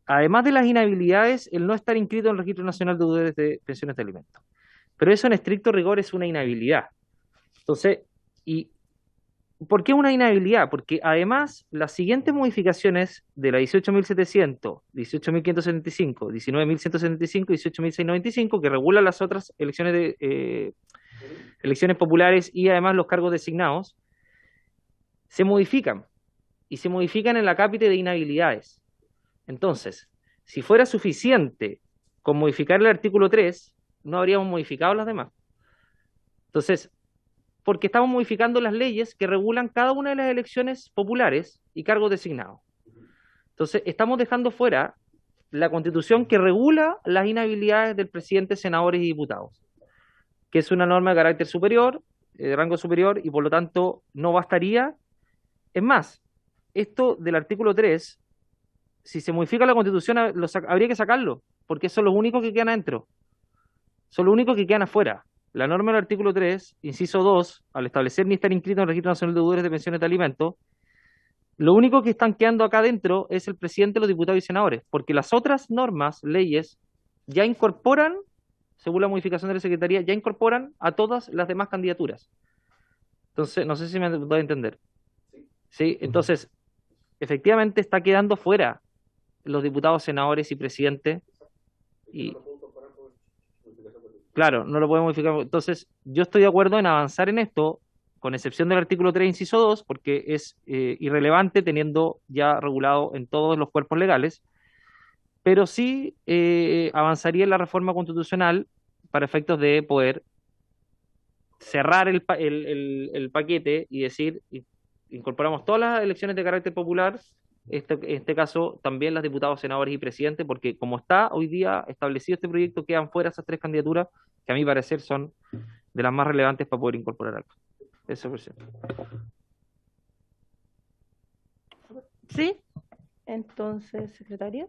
[SPEAKER 5] además de las inhabilidades, el no estar inscrito en el Registro Nacional de Deudores de Pensiones de Alimentos. Pero eso en estricto rigor es una inhabilidad. Entonces, ¿por qué una inhabilidad? Porque además las siguientes modificaciones de la 18.700, 18.575, 19.175 y 18.695, que regulan las otras elecciones populares y además los cargos designados, se modifican. Y se modifican en la cápite de inhabilidades. Entonces, si fuera suficiente con modificar el artículo 3, no habríamos modificado las demás. Entonces, porque estamos modificando las leyes que regulan cada una de las elecciones populares y cargos designados. Entonces, estamos dejando fuera la Constitución que regula las inhabilidades del presidente, senadores y diputados, que es una norma de carácter superior, de rango superior, y por lo tanto no bastaría. Es más, esto del artículo 3, si se modifica la Constitución, habría que sacarlo, porque son los únicos que quedan adentro, son los únicos que quedan afuera. La norma del artículo 3, inciso 2, al establecer ni estar inscrito en el Registro Nacional de Deudores de Pensiones de Alimentos, lo único que están quedando acá adentro es el presidente, los diputados y senadores, porque las otras normas, leyes, ya incorporan, según la modificación de la Secretaría, ya incorporan a todas las demás candidaturas. Entonces, no sé si me doy a entender. Sí, entonces, efectivamente está quedando fuera los diputados, senadores y presidente. Y claro, no lo podemos modificar. Entonces, yo estoy de acuerdo en avanzar en esto, con excepción del artículo 3, inciso 2, porque es irrelevante teniendo ya regulado en todos los cuerpos legales, pero sí avanzaría en la reforma constitucional para efectos de poder cerrar el paquete y decir, incorporamos todas las elecciones de carácter popular en este caso también las diputados, senadores y presidentes, porque como está hoy día establecido este proyecto, quedan fuera esas 3 candidaturas que a mi parecer son de las más relevantes para poder incorporar acá. Eso, presidente.
[SPEAKER 1] ¿Sí? Entonces, secretario.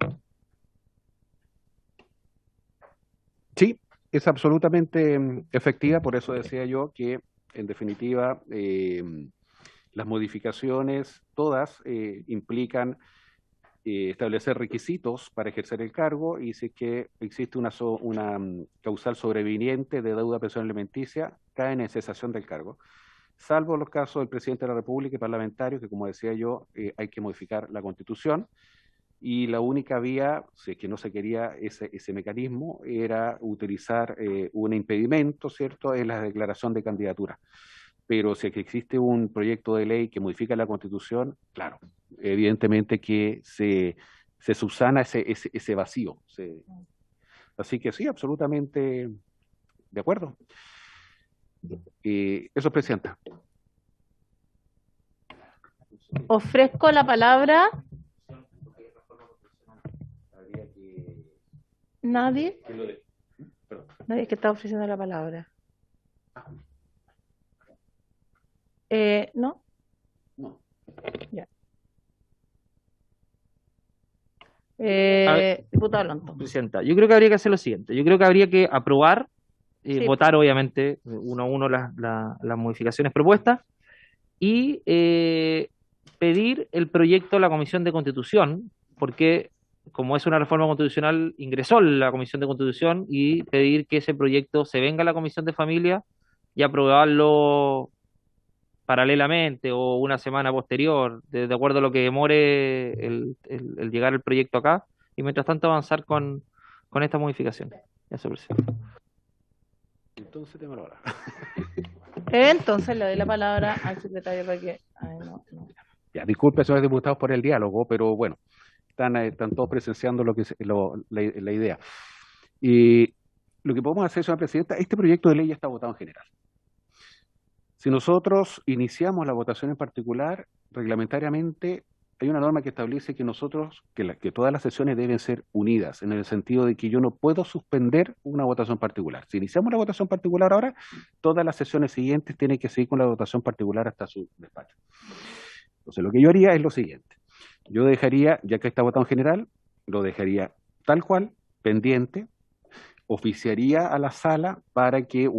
[SPEAKER 2] Sí, es absolutamente efectiva, por eso decía yo que, en definitiva, las modificaciones todas implican establecer requisitos para ejercer el cargo, y si es que existe una causal sobreviniente de deuda pensional alimenticia, caen en cesación del cargo, salvo los casos del presidente de la República y parlamentarios, que como decía yo, hay que modificar la Constitución, y la única vía, si es que no se quería ese mecanismo, era utilizar un impedimento, ¿cierto?, en la declaración de candidatura. Pero si es que existe un proyecto de ley que modifica la Constitución, claro, evidentemente que se subsana ese vacío. Así que sí, absolutamente de acuerdo. Eso, Presidenta.
[SPEAKER 1] Ofrezco la palabra. Nadie. Nadie que está ofreciendo la palabra. ¿No?
[SPEAKER 2] No.
[SPEAKER 1] Ya. Diputado Alonso.
[SPEAKER 5] Presidenta, yo creo que habría que hacer lo siguiente. Yo creo que habría que aprobar,
[SPEAKER 1] Sí.
[SPEAKER 5] votar obviamente uno a uno las modificaciones propuestas y pedir el proyecto a la Comisión de Constitución, porque como es una reforma constitucional, ingresó la Comisión de Constitución, y pedir que ese proyecto se venga a la Comisión de Familia y aprobarlo paralelamente o una semana posterior, de acuerdo a lo que demore el llegar el proyecto acá, y mientras tanto avanzar con esta modificación. Eso, presidente.
[SPEAKER 2] Entonces tengo la palabra.
[SPEAKER 1] Entonces le doy la palabra al secretario para que... Ay, no.
[SPEAKER 2] Ya, disculpe, señores diputados, por el diálogo, pero bueno, están todos presenciando la idea. Y lo que podemos hacer, señora Presidenta, este proyecto de ley ya está votado en general. Si nosotros iniciamos la votación en particular, reglamentariamente hay una norma que establece que que todas las sesiones deben ser unidas, en el sentido de que yo no puedo suspender una votación particular. Si iniciamos la votación particular ahora, todas las sesiones siguientes tienen que seguir con la votación particular hasta su despacho. Entonces, lo que yo haría es lo siguiente. Yo dejaría, ya que está votado en general, lo dejaría tal cual, pendiente, oficiaría a la sala para que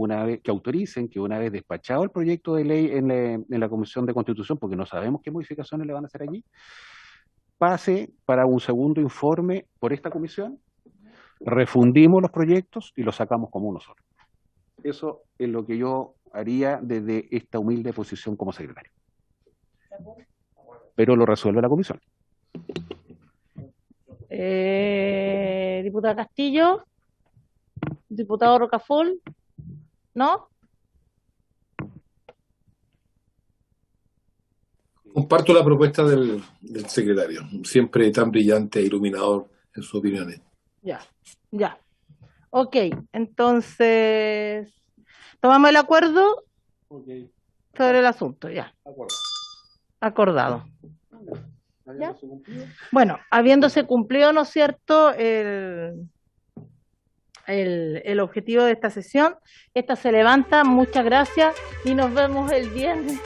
[SPEAKER 2] autoricen que una vez despachado el proyecto de ley en la Comisión de Constitución, porque no sabemos qué modificaciones le van a hacer allí, pase para un segundo informe por esta comisión, refundimos los proyectos y los sacamos como uno solo. Eso es lo que yo haría desde esta humilde posición como secretario. Pero lo resuelve la comisión.
[SPEAKER 1] Diputada Castillo. Diputado Rocafort, ¿no?
[SPEAKER 9] Comparto la propuesta del secretario, siempre tan brillante e iluminador en sus opiniones.
[SPEAKER 1] Ya. Ok, entonces, tomamos el acuerdo sobre el asunto, ya. Acordado. ¿Ya? Bueno, habiéndose cumplido, ¿no es cierto?, el objetivo de esta sesión, esta se levanta. Muchas gracias y nos vemos el viernes.